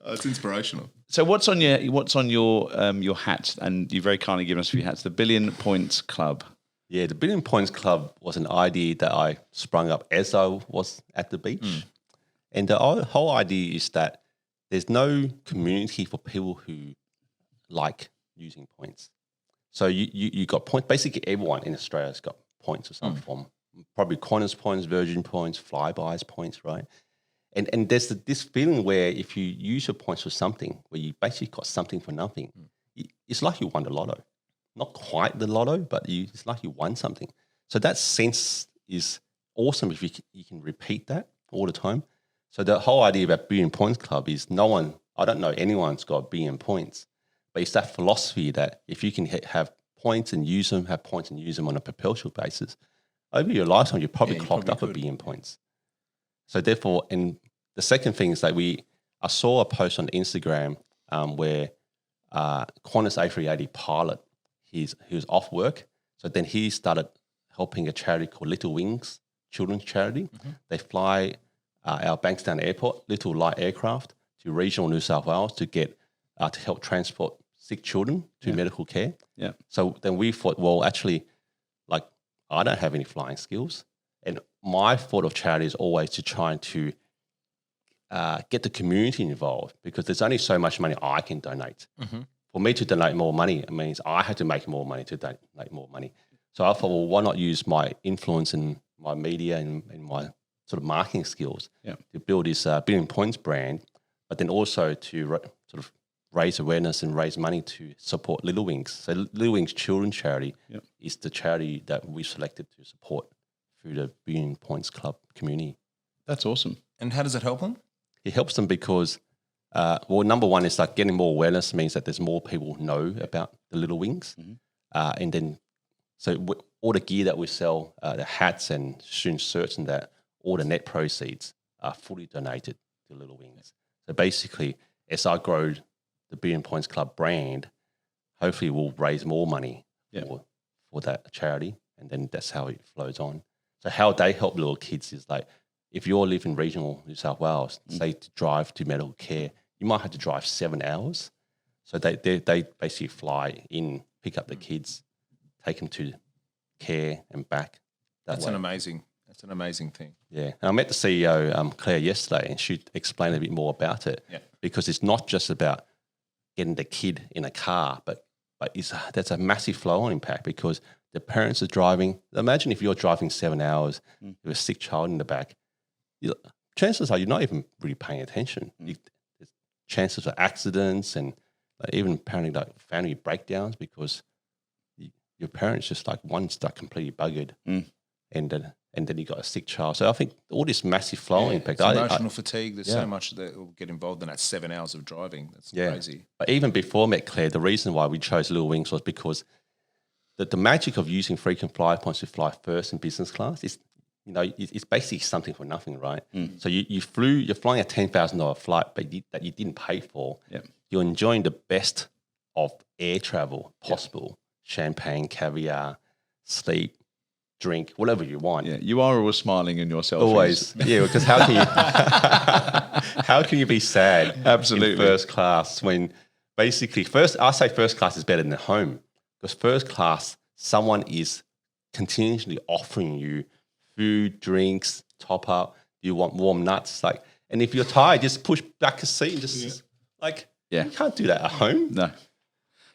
It's inspirational. So what's on your hat? And you've very kindly given us a few hats. The Billion Points Club. Yeah, the Billion Points Club was an idea that I sprung up as I was at the beach. And the whole idea is that there's no community for people who like using points. So you got points. Basically, everyone in Australia has got points of some form. Probably Qantas points, Virgin points, Flybuys points, right? And there's this feeling where if you use your points for something, where you basically got something for nothing, it's like you won the lotto. Not quite the lotto, but it's like you won something. So that sense is awesome if you can repeat that all the time. So the whole idea about Billion Points Club is I don't know anyone's got billion points, but it's that philosophy that if you can have points and use them, have points and use them on a perpetual basis, over your lifetime, you probably clocked up a billion points. So therefore, and the second thing is that I saw a post on Instagram where Qantas A380 pilot, he was off work. So then he started helping a charity called Little Wings, children's charity. They fly our Bankstown Airport, little light aircraft to regional New South Wales to get to help transport sick children to medical care. Yeah. So then we thought, well, actually, like I don't have any flying skills. And my thought of charity is always to try to get the community involved because there's only so much money I can donate. For me to donate more money, it means I had to make more money to donate more money. So I thought, well, why not use my influence and my media and my sort of marketing skills to build this Billion Points brand, but then also to sort of raise awareness and raise money to support Little Wings. So Little Wings Children's Charity is the charity that we selected to support through the Billion Points Club community. That's awesome. And how does it help them? It helps them because, number one is like getting more awareness means that there's more people who know about the Little Wings. And then, all the gear that we sell, the hats and student shirts and that, all the net proceeds are fully donated to Little Wings. So basically, as I grow the Billion Points Club brand, hopefully we'll raise more money for that charity. And then that's how it flows on. So how they help little kids is like, if you live in regional New South Wales, say to drive to medical care, you might have to drive 7 hours. So they basically fly in, pick up the kids, take them to care and back. That's an amazing thing. Yeah. And I met the CEO, Claire, yesterday, and she explained a bit more about it. Yeah. Because it's not just about getting the kid in a car, but that's a massive flow-on impact because the parents are driving. Imagine if you're driving 7 hours with a sick child in the back. Chances are you're not even really paying attention. There's chances of accidents and even apparently like family breakdowns because your parents just like one's like completely buggered and then you got a sick child. So I think all this massive flow impact. It's emotional fatigue. There's so much that will get involved in that 7 hours of driving. That's crazy. But even before I met Claire, the reason why we chose Little Wings was because the magic of using frequent flyer points to fly first in business class is, it's basically something for nothing, right? So you're flying a $10,000 flight, but that you didn't pay for. You're enjoying the best of air travel possible: champagne, caviar, sleep, drink, whatever you want. Yeah, you are always smiling in your selfies. Always, because how can you be sad? Absolutely. In first class when basically I say first class is better than home because first class someone is continuously offering you food, drinks, top up. Do you want warm nuts? And if you're tired, just push back a seat and just you can't do that at home. No,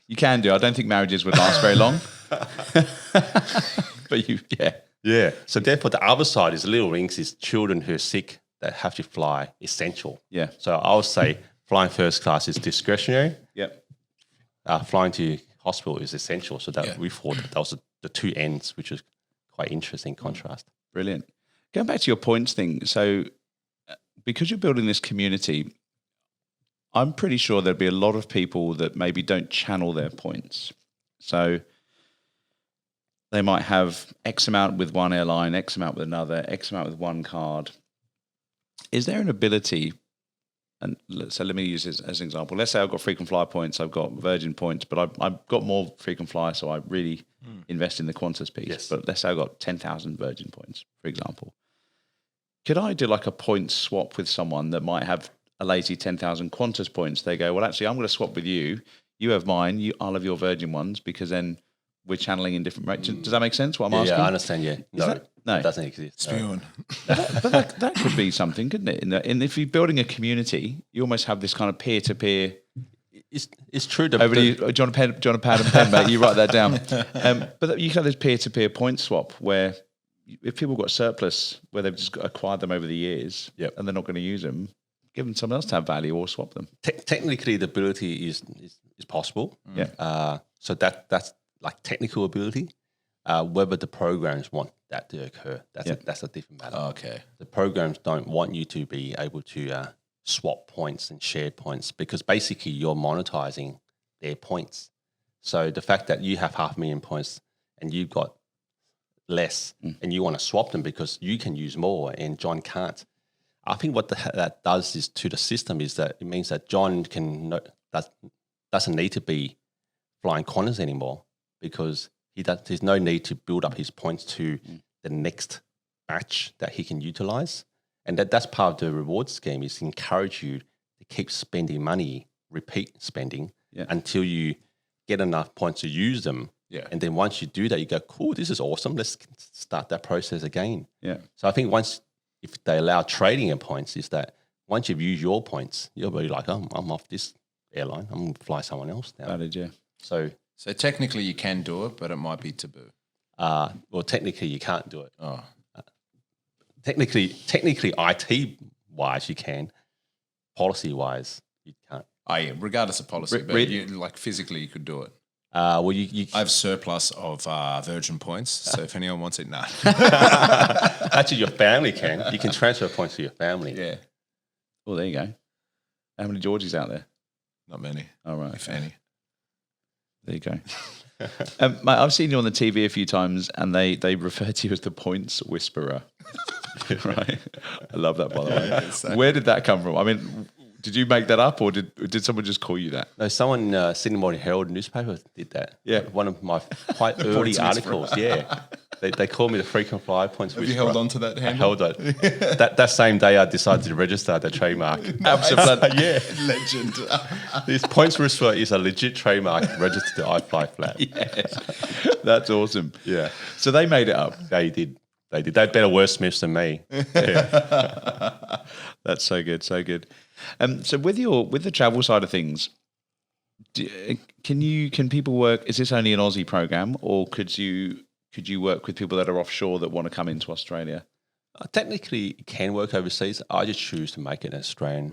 you can do. I don't think marriages would last very long. But yeah. So therefore, the other side is Little Wings is children who are sick that have to fly essential. Yeah. So I would say flying first class is discretionary. Yep. Flying to hospital is essential. So that we thought that was the two ends, which is quite interesting contrast. Brilliant. Going back to your points thing, so because you're building this community, I'm pretty sure there'd be a lot of people that maybe don't channel their points. So they might have X amount with one airline, X amount with another, X amount with one card. Is there an ability and so let me use this as an example. Let's say I've got frequent flyer points, I've got Virgin points, but I've got more frequent flyer, so I really invest in the Qantas piece. Yes. But let's say I've got 10,000 Virgin points, for example. Could I do like a point swap with someone that might have a lazy 10,000 Qantas points? They go, well, actually, I'm going to swap with you. You have mine. I'll have your Virgin ones, because then we're channeling in different rates. Does that make sense? What I'm asking? Yeah, I understand. Yeah, no, it doesn't exist. Spewing. but that could be something, couldn't it? And if you're building a community, you almost have this kind of peer-to-peer. It's true. Over to you, John, a pad and pen, mate. You write that down. But you can have this peer-to-peer point swap where if people got surplus where they've just acquired them over the years, and they're not going to use them, give them someone else to have value or swap them. Technically, the ability is possible. Yeah. So that's like technical ability. Whether the programs want that to occur, that's a different matter. Okay. The programs don't want you to be able to swap points and share points, because basically you're monetizing their points. So the fact that you have 500,000 points and you've got less and you want to swap them because you can use more and John can't, I think what that does is to the system is that it means that John doesn't need to be flying Qantas anymore, because there's no need to build up his points to the next batch that he can utilize. And that's part of the reward scheme, is to encourage you to keep spending money, repeat spending until you get enough points to use them. Yeah. And then once you do that, you go, cool, this is awesome. Let's start that process again. Yeah. So I think if they allow trading in points, is that once you've used your points, you'll be like, oh, I'm off this airline. I'm going to fly someone else now. That is, yeah. So technically you can do it, but it might be taboo. well, technically you can't do it. Oh. Technically, IT-wise you can. Policy-wise, you can't. Oh, yeah, regardless of policy, but you, like physically you could do it. Well, you I have surplus of Virgin points, so if anyone wants it, no. actually your family can. You can transfer points to your family. Yeah, Well, there you go. How many Georgies out there? not many, All right. if any. There you go. Mate, I've seen you on the TV a few times, and they refer to you as the points whisperer. Right? I love that, by the way. Where did that come from? I mean, did you make that up, or did someone just call you that? No, someone Sydney Morning Herald newspaper did that. Yeah. One of my quite early articles. Yeah. They called me the frequent flyer points Have you whisperer. held on to that I handle? held it. that same day I decided to register the trademark. Absolutely. Yeah. Legend. This points whisperer is a legit trademark registered to iFLYflat. Yes. That's awesome. Yeah. So they made it up. They did. They're better wordsmiths than me. Yeah. That's so good, so good. So with the travel side of things, can people work? Is this only an Aussie program, or could you work with people that are offshore that want to come into Australia? Technically, it can work overseas. I just choose to make it an Australian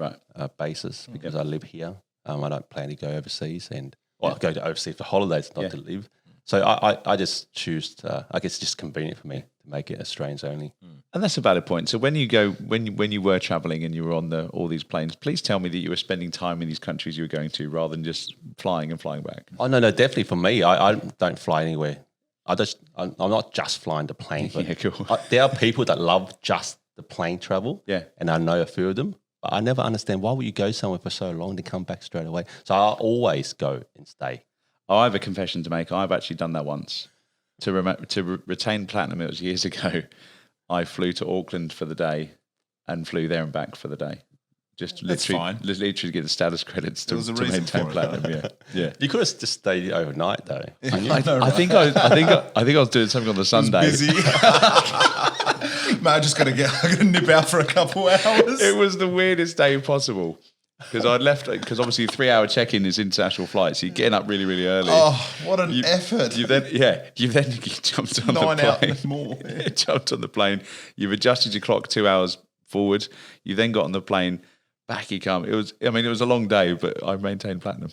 basis because I live here. I don't plan to go overseas go to overseas for holidays, not to live. So I just choose to, I guess it's just convenient for me to make it Australians only. And that's a valid point. So when you were traveling and you were on all these planes, please tell me that you were spending time in these countries you were going to rather than just flying and flying back. Oh, no, definitely for me, I don't fly anywhere. I'm not just flying the plane. But Yeah, cool. there are people that love just the plane travel. Yeah. And I know a few of them. But I never understand, why would you go somewhere for so long to come back straight away? So I always go and stay. I have a confession to make. I've actually done that once. To retain platinum, it was years ago. I flew to Auckland for the day and flew there and back for the day. Just literally to get the status credits to maintain platinum. Yeah. You could have just stayed overnight though. I think I was doing something on the Sunday. Busy. Man, I'm gonna nip out for a couple hours. It was the weirdest day possible. Because I'd left, because obviously 3-hour check-in is international flights, so you're getting up really, really early. Oh, what an effort. You then jumped on 9 the plane. hours more. Jumped on the plane. You've adjusted your clock 2 hours forward. You then got on the plane. Back you come. It was a long day, but I maintained platinum.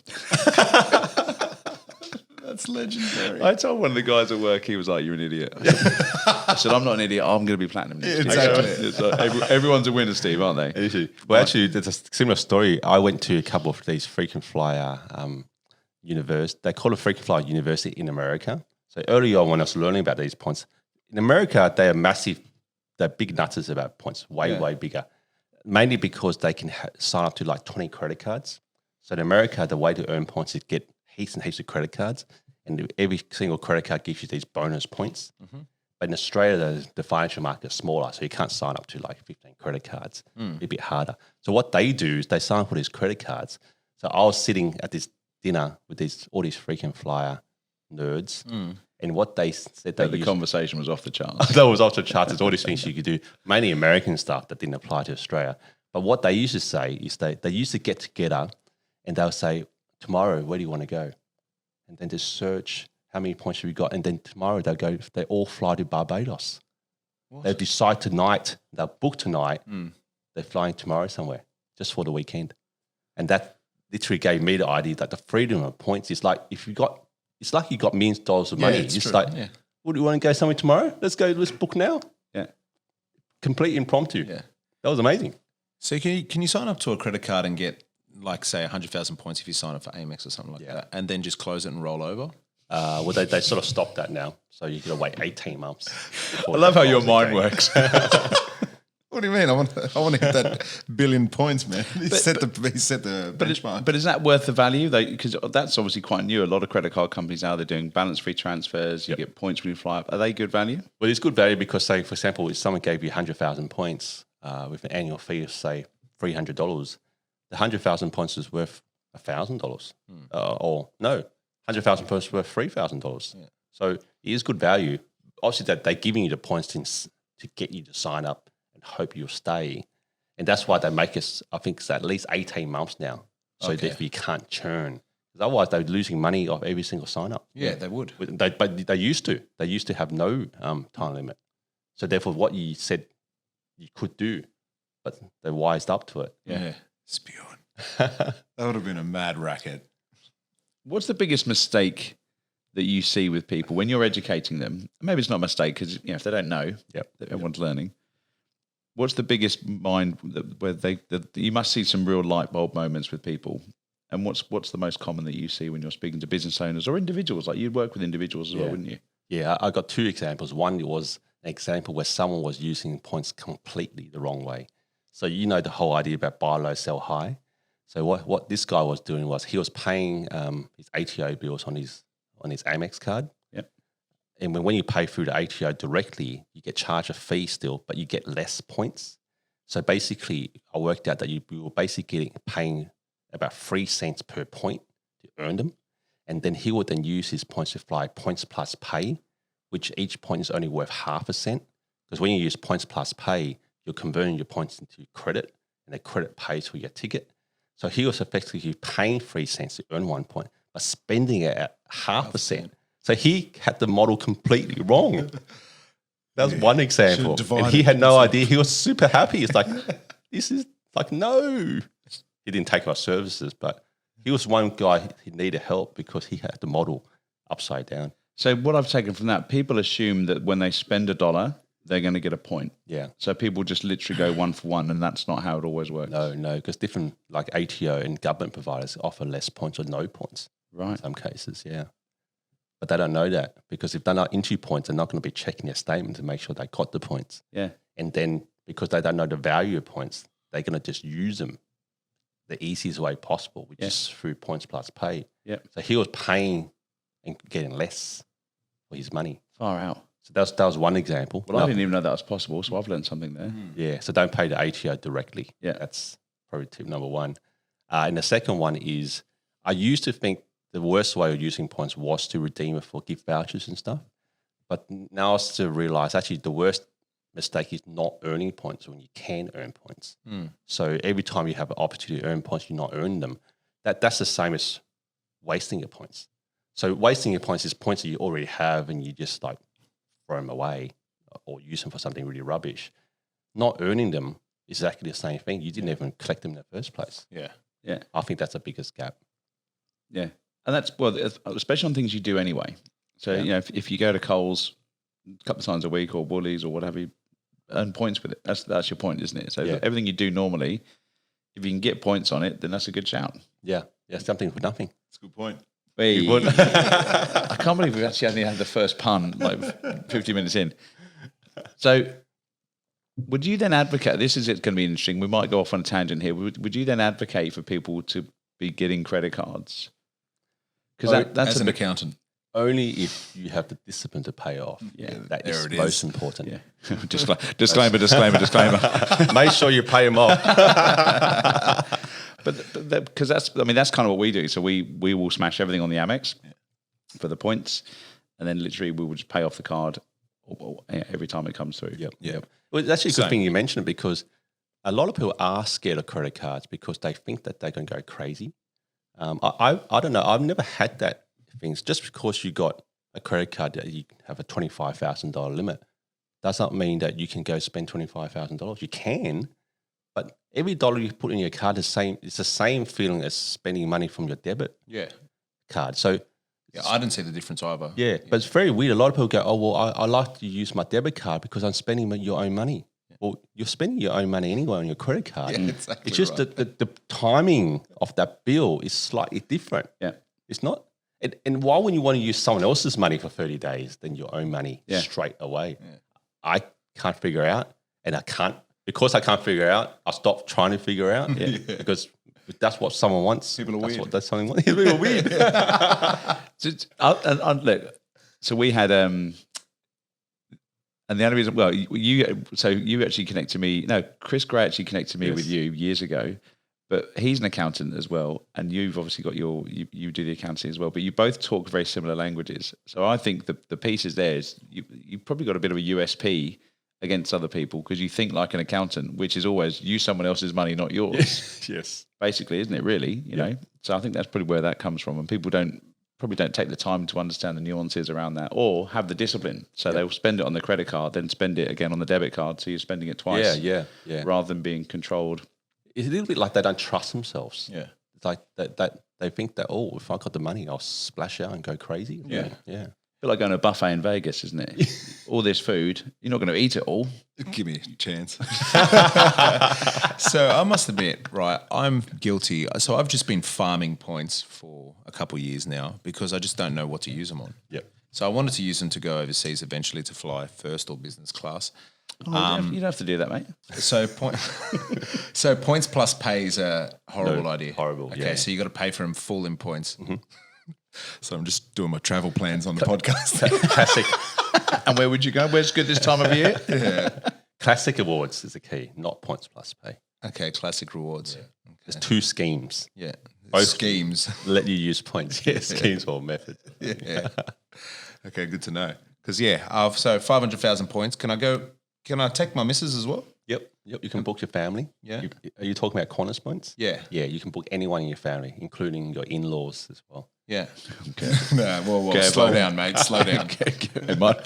That's legendary. I told one of the guys at work, he was like, "You're an idiot." I said, "I'm not an idiot. I'm going to be platinum next year." Exactly. It's like, everyone's a winner, Steve, aren't they? Well, actually, there's a similar story. I went to a couple of these frequent flyer universities. They call it frequent flyer university in America. So early on when I was learning about these points, in America, they are massive. They're big nutters about points, way bigger. mainly because they can sign up to like 20 credit cards. So in America, the way to earn points is get heaps and heaps of credit cards, and every single credit card gives you these bonus points. But in Australia, the financial market is smaller, so you can't sign up to like 15 credit cards. It'd be a bit harder. So what they do is they sign up for these credit cards. So I was sitting at this dinner with all these freaking flyer nerds, and what they said The conversation was off the charts. that was off the charts. There's all these things you could do, mainly American stuff that didn't apply to Australia. But what they used to say is they used to get together and they'll say, tomorrow, where do you want to go? And then just search how many points have you got. And then tomorrow they all fly to Barbados. They'll decide tonight, they'll book tonight, they're flying tomorrow somewhere just for the weekend. And that literally gave me the idea that the freedom of points is like it's like you got millions of dollars of money. it's It's true. like, what do you want to go somewhere tomorrow? Let's book now. Yeah. Complete impromptu. Yeah. That was amazing. So can you sign up to a credit card and get like say 100,000 points if you sign up for Amex or something like that, and then just close it and roll over? Well, they sort of stopped that now. So you got to wait 18 months. I love how your mind works. What do you mean? I want to hit that billion points, man. He set the benchmark. But is that worth the value? Because that's obviously quite new. A lot of credit card companies now, they're doing balance-free transfers. You get points when you fly up. Are they good value? Well, it's good value because, say, for example, if someone gave you 100,000 points with an annual fee of, say, $300, the 100,000 points is worth $1,000. Or no, 100,000 points is worth $3,000. Yeah. So it is good value. Obviously, that they're giving you the points to get you to sign up and hope you'll stay. And that's why they make us, I think it's at least 18 months now. So if you can't churn. Because otherwise they're losing money off every single sign up. Yeah, they would. But they used to. They used to have no time limit. So therefore what you said you could do, but they wised up to it. Yeah. Spewing. That would have been a mad racket. What's the biggest mistake that you see with people when you're educating them? Maybe it's not a mistake because if they don't know, everyone's learning. What's the biggest mind where you must see some real light bulb moments with people? And what's the most common that you see when you're speaking to business owners or individuals? Like you'd work with individuals as well, wouldn't you? Yeah, I got two examples. One was an example where someone was using points completely the wrong way. So you know the whole idea about buy low, sell high. So what this guy was doing was he was paying his ATO bills on his Amex card. Yep. And when you pay through the ATO directly, you get charged a fee still, but you get less points. So basically, I worked out that you were basically paying about 3 cents per point to earn them. And then he would then use his points to fly points plus pay, which each point is only worth half a cent. Because when you use points plus pay, you're converting your points into credit, and the credit pays for your ticket. So he was effectively paying 3 cents to earn 1 point, but spending it at half a cent. So he had the model completely wrong. That was one example. And he had no idea. He was super happy. It's like, this is like, no. He didn't take our services, but he was one guy he needed help because he had the model upside down. So what I've taken from that, people assume that when they spend $1, they're going to get a point. Yeah. So people just literally go 1 for 1, and that's not how it always works. No, because different like ATO and government providers offer less points or no points. Right. In some cases, yeah. But they don't know that because if they're not into points, they're not going to be checking their statement to make sure they got the points. Yeah. And then because they don't know the value of points, they're going to just use them the easiest way possible, which is through points plus pay. Yeah. So he was paying and getting less for his money. Far out. So that was one example. Well, I didn't even know that was possible, so I've learned something there. Yeah, so don't pay the ATO directly. Yeah. That's probably tip number one. And the second one is I used to think the worst way of using points was to redeem it for gift vouchers and stuff. But now I still realize actually the worst mistake is not earning points when you can earn points. So every time you have an opportunity to earn points, you're not earning them. That's the same as wasting your points. So wasting your points is points that you already have and you just like throw them away or use them for something really rubbish. Not earning them is exactly the same thing. You didn't even collect them in the first place. Yeah. Yeah. I think that's the biggest gap. Yeah. And that's, well, especially on things you do anyway. So, if you go to Coles a couple of times a week or Woolies or whatever, you earn points with it. That's your point, isn't it? So everything you do normally, if you can get points on it, then that's a good shout. Yeah. Yeah, something for nothing. That's a good point. Hey. I can't believe we've actually only had the first pun like 50 minutes in. So Would you then advocate? This is going to be interesting. We might go off on a tangent here. Would you then advocate for people to be getting credit cards? Because that's as an accountant. Only if you have the discipline to pay off. Yeah, that is most important. Yeah. Disclaimer. Make sure you pay them off. But because that's kind of what we do. So we will smash everything on the Amex for the points, and then literally we will just pay off the card every time it comes through. Yep. Well, it's actually a good thing you mentioned it, because a lot of people are scared of credit cards because they think that they're going to go crazy. I don't know. I've never had that things. Just because you got a credit card that you have a $25,000 limit does not mean that you can go spend $25,000. You can, but every dollar you put in your card is it's the same feeling as spending money from your debit card. So I didn't see the difference either. Yeah, but it's very weird. A lot of people go, oh, well, I like to use my debit card because I'm spending your own money. Well, you're spending your own money anyway on your credit card. Yeah, exactly. It's just the timing of that bill is slightly different. Yeah. It's not. And why wouldn't you want to use someone else's money for 30 days than your own money straight away? Yeah. I can't figure out, and because I can't figure out, I stopped trying to figure out because if that's what someone wants. People are weird. That's someone wants. People are weird. Look, so we had and the only reason, you actually connected me. No, Chris Gray actually connected me with you years ago, but he's an accountant as well, and you've obviously got you do the accounting as well. But you both talk very similar languages, so I think the piece is there is you probably got a bit of a USP against other people because you think like an accountant, which is always use someone else's money, not yours. Yes, basically, isn't it? Really, you know. So I think that's probably where that comes from, and people probably don't take the time to understand the nuances around that or have the discipline. So they'll spend it on the credit card, then spend it again on the debit card. So you're spending it twice. Yeah. Rather than being controlled. It's a little bit like they don't trust themselves. Yeah. It's like that they think that, oh, if I got the money, I'll splash out and go crazy. Yeah. Yeah. Feel like going to a buffet in Vegas, isn't it? All this food, you're not going to eat it all. Give me a chance. So I must admit, right, I'm guilty. So I've just been farming points for a couple of years now because I just don't know what to use them on. Yep. So I wanted to use them to go overseas eventually to fly first or business class. You don't have to do that, mate. So points plus pay is a horrible idea. Horrible. Okay, so you got to pay for them full in points. Mm-hmm. So I'm just doing my travel plans on the podcast. Classic. And where would you go? Where's good this time of year? Classic rewards is the key, not points plus pay. Okay, classic rewards. Yeah. Okay. There's two schemes. Yeah. Both schemes. Let you use points. Yeah, schemes or methods. Yeah. Okay, good to know. Because, so 500,000 points. Can I take my missus as well? Yep. You can book your family. Yeah. Are you talking about Qantas points? Yeah. Yeah, you can book anyone in your family, including your in-laws as well. Yeah. Okay. No, slow down, mate. Slow down. Mine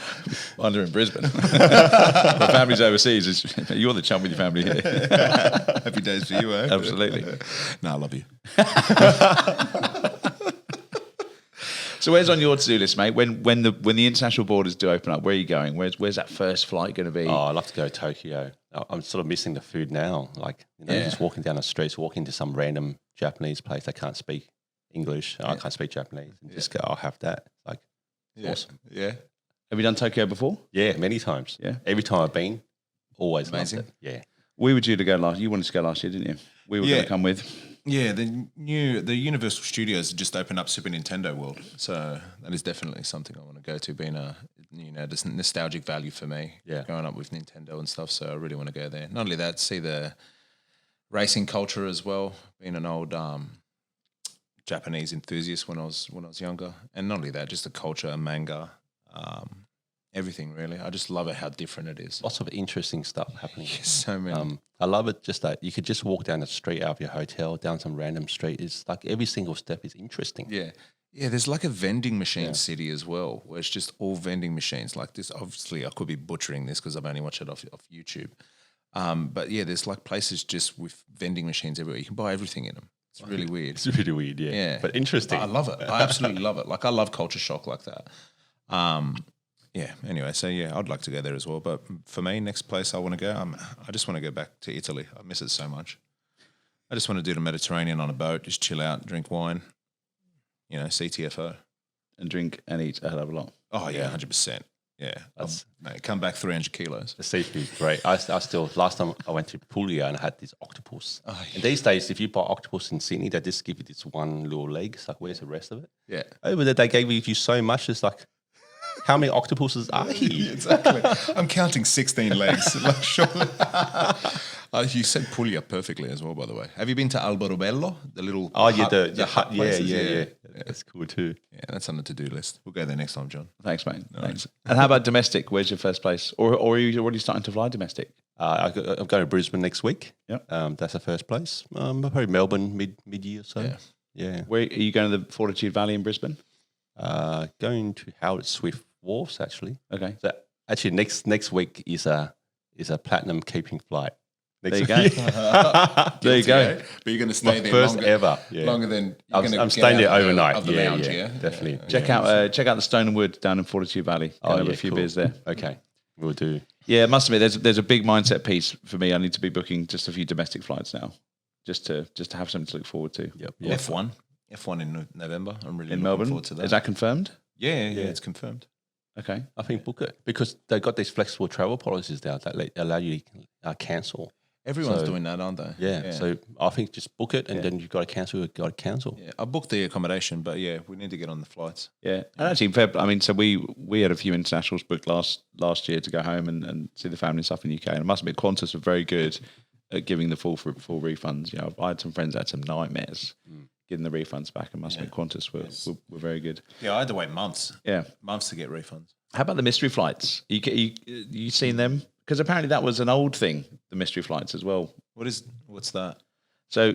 are in Brisbane. My family's overseas. You're the chum with your family here. Happy days for you, eh? Absolutely. No, I love you. So where's on your to-do list, mate? When the international borders do open up, where are you going? Where's that first flight going to be? Oh, I'd love to go to Tokyo. I'm sort of missing the food now. Like, just walking down the streets, walking to some random Japanese place they can't speak English. I can't speak Japanese. And just go, I'll have that. Like, awesome. Yeah. Have you done Tokyo before? Yeah, many times. Yeah. Every time I've been, always amazing. Loved it. Yeah. We were due to go last. You wanted to go last year, didn't you? We were going to come with. Yeah, the Universal Studios just opened up Super Nintendo World, so that is definitely something I want to go to. Being this nostalgic value for me. Yeah, growing up with Nintendo and stuff, so I really want to go there. Not only that, see the racing culture as well. Being an old Japanese enthusiast when I was younger, and not only that, just the culture, manga, everything really. I just love it how different it is. Lots of interesting stuff happening. So many. I love it just that you could just walk down the street out of your hotel, down some random street. It's like every single step is interesting. Yeah. Yeah, there's like a vending machine city as well, where it's just all vending machines like this. Obviously, I could be butchering this because I've only watched it off YouTube. But yeah, there's like places just with vending machines everywhere. You can buy everything in them. It's really weird. It's really weird, yeah. But interesting. But I love it. I absolutely love it. Like, I love culture shock like that. Yeah, anyway, so yeah, I'd like to go there as well. But for me, next place I want to go, I just want to go back to Italy. I miss it so much. I just want to do the Mediterranean on a boat, just chill out, drink wine, CTFO. And drink and eat a hell of a lot. Oh, yeah, 100%. Yeah, That's- mate, come back 300 kilos. The seafood, great. I still, last time I went to Puglia and I had this octopus. Oh, And these days, if you buy octopus in Sydney, they just give you this one little leg. It's like, where's the rest of it? Yeah. Over there, they gave you so much. It's like, how many octopuses are here? Exactly. I'm counting 16 legs. Like, surely. You said Puglia perfectly as well, by the way. Have you been to Alberobello? The little Oh, yeah, hut, the hut. Yeah, places? yeah. That's cool too. Yeah, that's on the to-do list. We'll go there next time, John. Thanks, mate. Thanks. And how about domestic? Where's your first place? Or are you already starting to fly domestic? I'm going to Brisbane next week. Yep. That's the first place. Probably Melbourne mid-year or so. Yeah. Yeah. Where are you going to the Fortitude Valley in Brisbane? Going to Howard Swift Wharfs, actually. Okay. So actually, next week is a platinum keeping flight. There you go. There you go. But you're going to stay there First longer, ever. Yeah. longer than you're gonna I'm get staying out there of the- overnight. Of the Yeah, lounge, yeah, definitely. Check out the Stone and Wood down in Fortitude Valley. Go and have a few cool. beers there. Okay, we'll do. Yeah, it must admit there's a big mindset piece for me. I need to be booking just a few domestic flights now, just to have something to look forward to. Yep. F1 in November. I'm really In looking Melbourne, forward to that. is that confirmed? Yeah, it's confirmed. Okay. I think book it because they've got these flexible travel policies now that allow you to cancel. Everyone's So- doing that, aren't they? Yeah. So I think just book it and then you've got to cancel. You've got to cancel. Yeah, I booked the accommodation, but yeah, we need to get on the flights. Yeah, and actually, I mean, so we had a few internationals booked last year to go home and see the family and stuff in the UK. And it must admit, Qantas were very good at giving the full refunds. You know, I had some friends that had some nightmares getting the refunds back. And must admit, Qantas were very good. Yeah, I had to wait months. Yeah. Months to get refunds. How about the mystery flights? You seen them? Because apparently that was an old thing, the mystery flights as well. What's that? So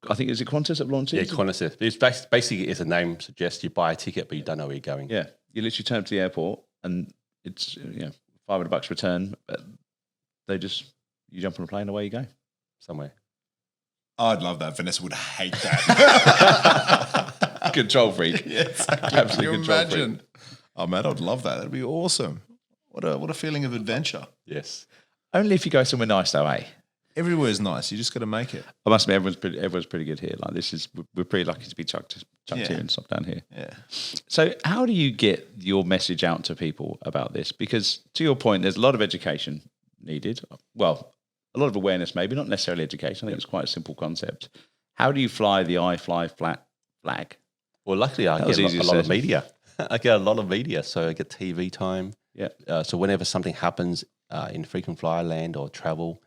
I think, is it Qantas that launched it? Yeah, Qantas. It's basically, as the name suggests, you buy a ticket, but you don't know where you're going. Yeah, you literally turn up to the airport and it's $500 return. But you jump on a plane, away you go Somewhere. I'd love that. Vanessa would hate that. Control freak. Yeah, exactly. Absolute Can you control imagine? Oh man, I'd love that. That'd be awesome. What a feeling of adventure. Yes. Only if you go somewhere nice, though, eh? Everywhere's nice. You just got to make it. I must admit, everyone's pretty good here. Like we're pretty lucky to be chucked Yeah. here and stop down here. Yeah. So, how do you get your message out to people about this? Because to your point, there's a lot of education needed. Well, a lot of awareness, maybe not necessarily education. I think it's quite a simple concept. How do you fly the iFLYflat flag? Well, luckily, I That was get easy a to lot of say. media. I get a lot of media, so I get TV time. Yeah. So whenever something happens in frequent flyer land or travel,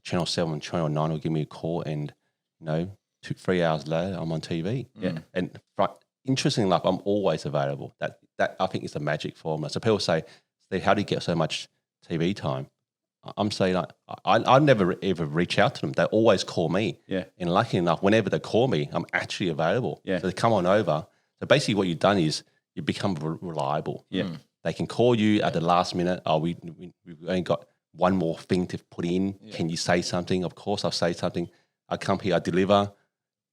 Channel 7 and Channel 9 will give me a call and, 2-3 hours later, I'm on TV. Yeah. And interestingly enough, I'm always available. That I think is the magic formula. So people say, Steve, how do you get so much TV time? I'm saying I never ever reach out to them. They always call me. Yeah. And lucky enough, whenever they call me, I'm actually available. Yeah. So they come on over. So basically what you've done is you become reliable. Yeah. They can call you at the last minute. Oh, we've only got one more thing to put in. Yeah. Can you say something? Of course, I'll say something. I come here, I deliver.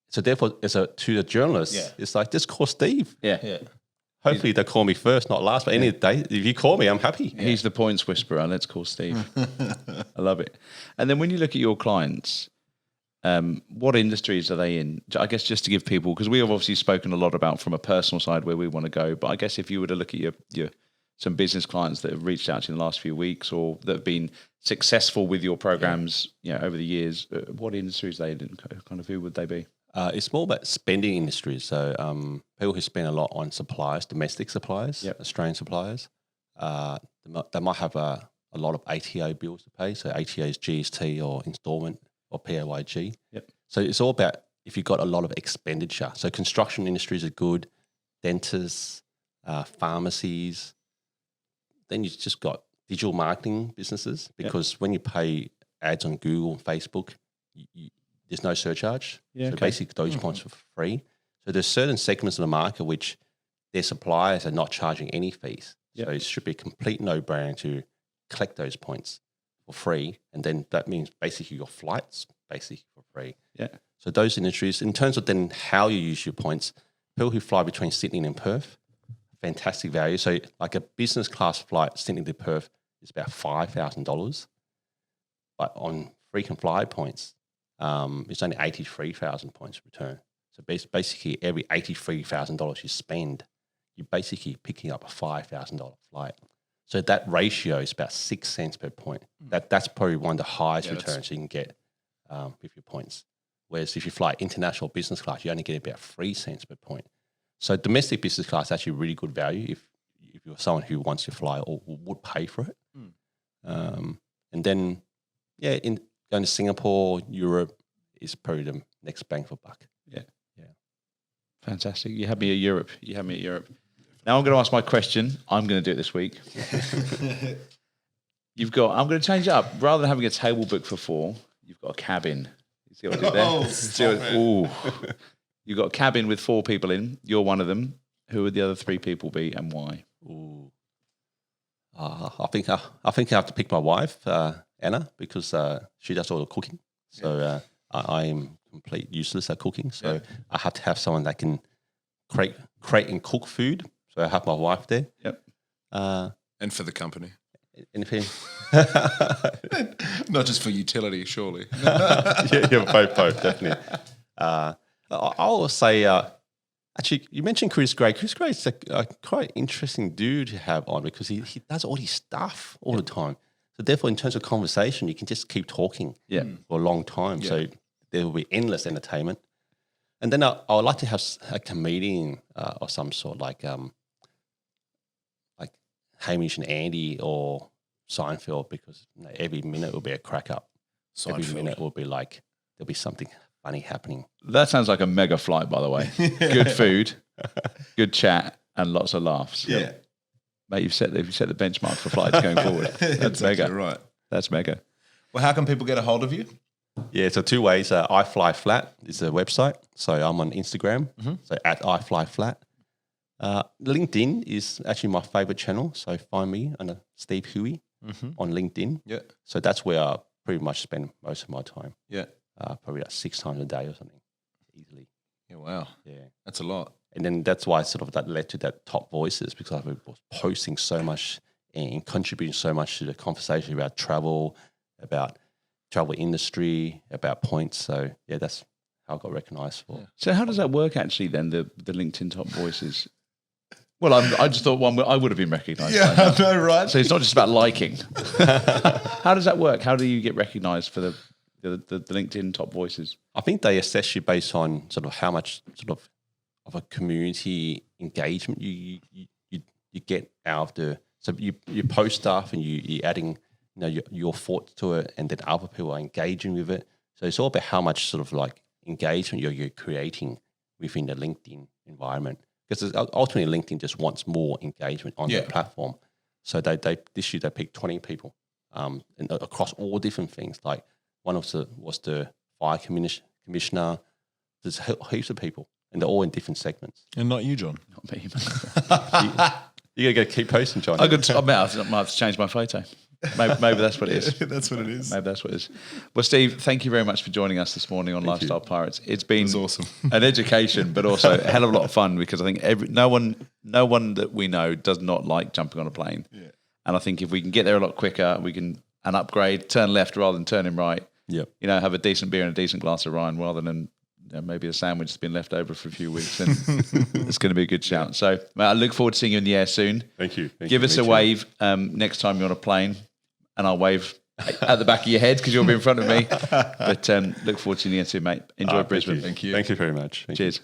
So therefore, to the journalists, it's like, just call Steve. Yeah. Yeah. Hopefully they call me first, not last. But any day, if you call me, I'm happy. He's the points whisperer. Let's call Steve. I love it. And then when you look at your clients, what industries are they in? I guess just to give people, because we have obviously spoken a lot about from a personal side where we want to go. But I guess if you were to look at your some business clients that have reached out to you in the last few weeks or that have been successful with your programs, over the years, what industries are they in? Kind of who would they be? It's more about spending industries. So people who spend a lot on suppliers, domestic suppliers, Australian suppliers, they might have a lot of ATO bills to pay. So ATO is GST or installment or PAYG. Yep. So it's all about if you've got a lot of expenditure. So construction industries are good, dentists, pharmacies. Then you've just got digital marketing businesses because when you pay ads on Google and Facebook, there's no surcharge. Yeah, so basically those points are free. So there's certain segments of the market which their suppliers are not charging any fees. So it should be a complete no-brainer to collect those points for free. And then that means basically your flights basically for free. Yeah. So those industries, in terms of then how you use your points, people who fly between Sydney and Perth, fantastic value. So like a business class flight Sydney to Perth is about $5,000. But on frequent flyer points, it's only 83,000 points return. So basically every $83,000 you spend, you're basically picking up a $5,000 flight. So that ratio is about 6 cents per point. That's probably one of the highest returns you can get with your points. Whereas if you fly international business class, you only get about 3 cents per point. So domestic business class is actually really good value if you're someone who wants to fly or would pay for it. And then, in going to Singapore, Europe is probably the next bang for buck. Yeah. Fantastic. You had me at Europe. Now I'm going to ask my question. I'm going to do it this week. I'm going to change it up. Rather than having a table booked for 4, you've got a cabin. You see what I did there? You've got a cabin with 4 people in. You're one of them. Who would the other 3 people be and why? Ooh. I think I have to pick my wife, Anna, because she does all the cooking. So I am complete useless at cooking. So I have to have someone that can create and cook food. So I have my wife there. Yep. And for the company. Anything? Not just for utility, surely. both, definitely. I'll say, actually, you mentioned Chris Gray. Chris Gray is a quite interesting dude to have on because he does all his stuff all the time. So therefore, in terms of conversation, you can just keep talking for a long time. Yeah. So there will be endless entertainment. And then I would like to have a comedian or some sort, like Hamish and Andy or Seinfeld, because every minute will be a crack up. Every minute will be like there'll be something funny happening. That sounds like a mega flight, by the way. Good food, good chat, and lots of laughs. Yeah. Mate, you've set the benchmark for flights going forward. That's mega. Right. That's mega. Well, how can people get a hold of you? Yeah, so 2 ways. iFLYflat is the website. So I'm on Instagram, so at iFLYflat. LinkedIn is actually my favorite channel. So find me under Steve Hui on LinkedIn. Yeah. So that's where I pretty much spend most of my time. Yeah. Probably like 6 times a day or something, easily. Yeah, wow. Yeah. That's a lot. And then that's why sort of that led to that Top Voices, because I was posting so much and contributing so much to the conversation about travel industry, about points. So yeah, that's how I got recognised for. Yeah. So how does that work actually then, the LinkedIn Top Voices? Well, I just thought I would have been recognised. Yeah, I know, right? So it's not just about liking. How does that work? How do you get recognised for the LinkedIn Top Voices? I think they assess you based on sort of how much sort of a community engagement you get out of the. So you post stuff and you're adding your thoughts to it, and then other people are engaging with it. So it's all about how much sort of like engagement you're creating within the LinkedIn environment. Because ultimately LinkedIn just wants more engagement on their platform. So this year they picked 20 people and across all different things. Like one was the fire commissioner. There's heaps of people, and they're all in different segments. And not you, John. Not me, man. You gotta keep posting, John. I might have to change my photo. Maybe that's what it is. That's what it is. Maybe that's what it is. Well, Steve, thank you very much for joining us this morning on Lifestyle Pirates. It's been awesome. An education, but also a hell of a lot of fun, because I think no one that we know does not like jumping on a plane. Yeah. And I think if we can get there a lot quicker, we can upgrade, turn left rather than turning right. Yep. Have a decent beer and a decent glass of wine rather than maybe a sandwich that's been left over for a few weeks, and it's going to be a good shout. So, mate, I look forward to seeing you in the air soon. Thank you. Give us a wave next time you're on a plane, and I'll wave at the back of your head because you'll be in front of me. But look forward to seeing you in the air soon, mate. Enjoy Brisbane. Thank you. Thank you very much. Cheers.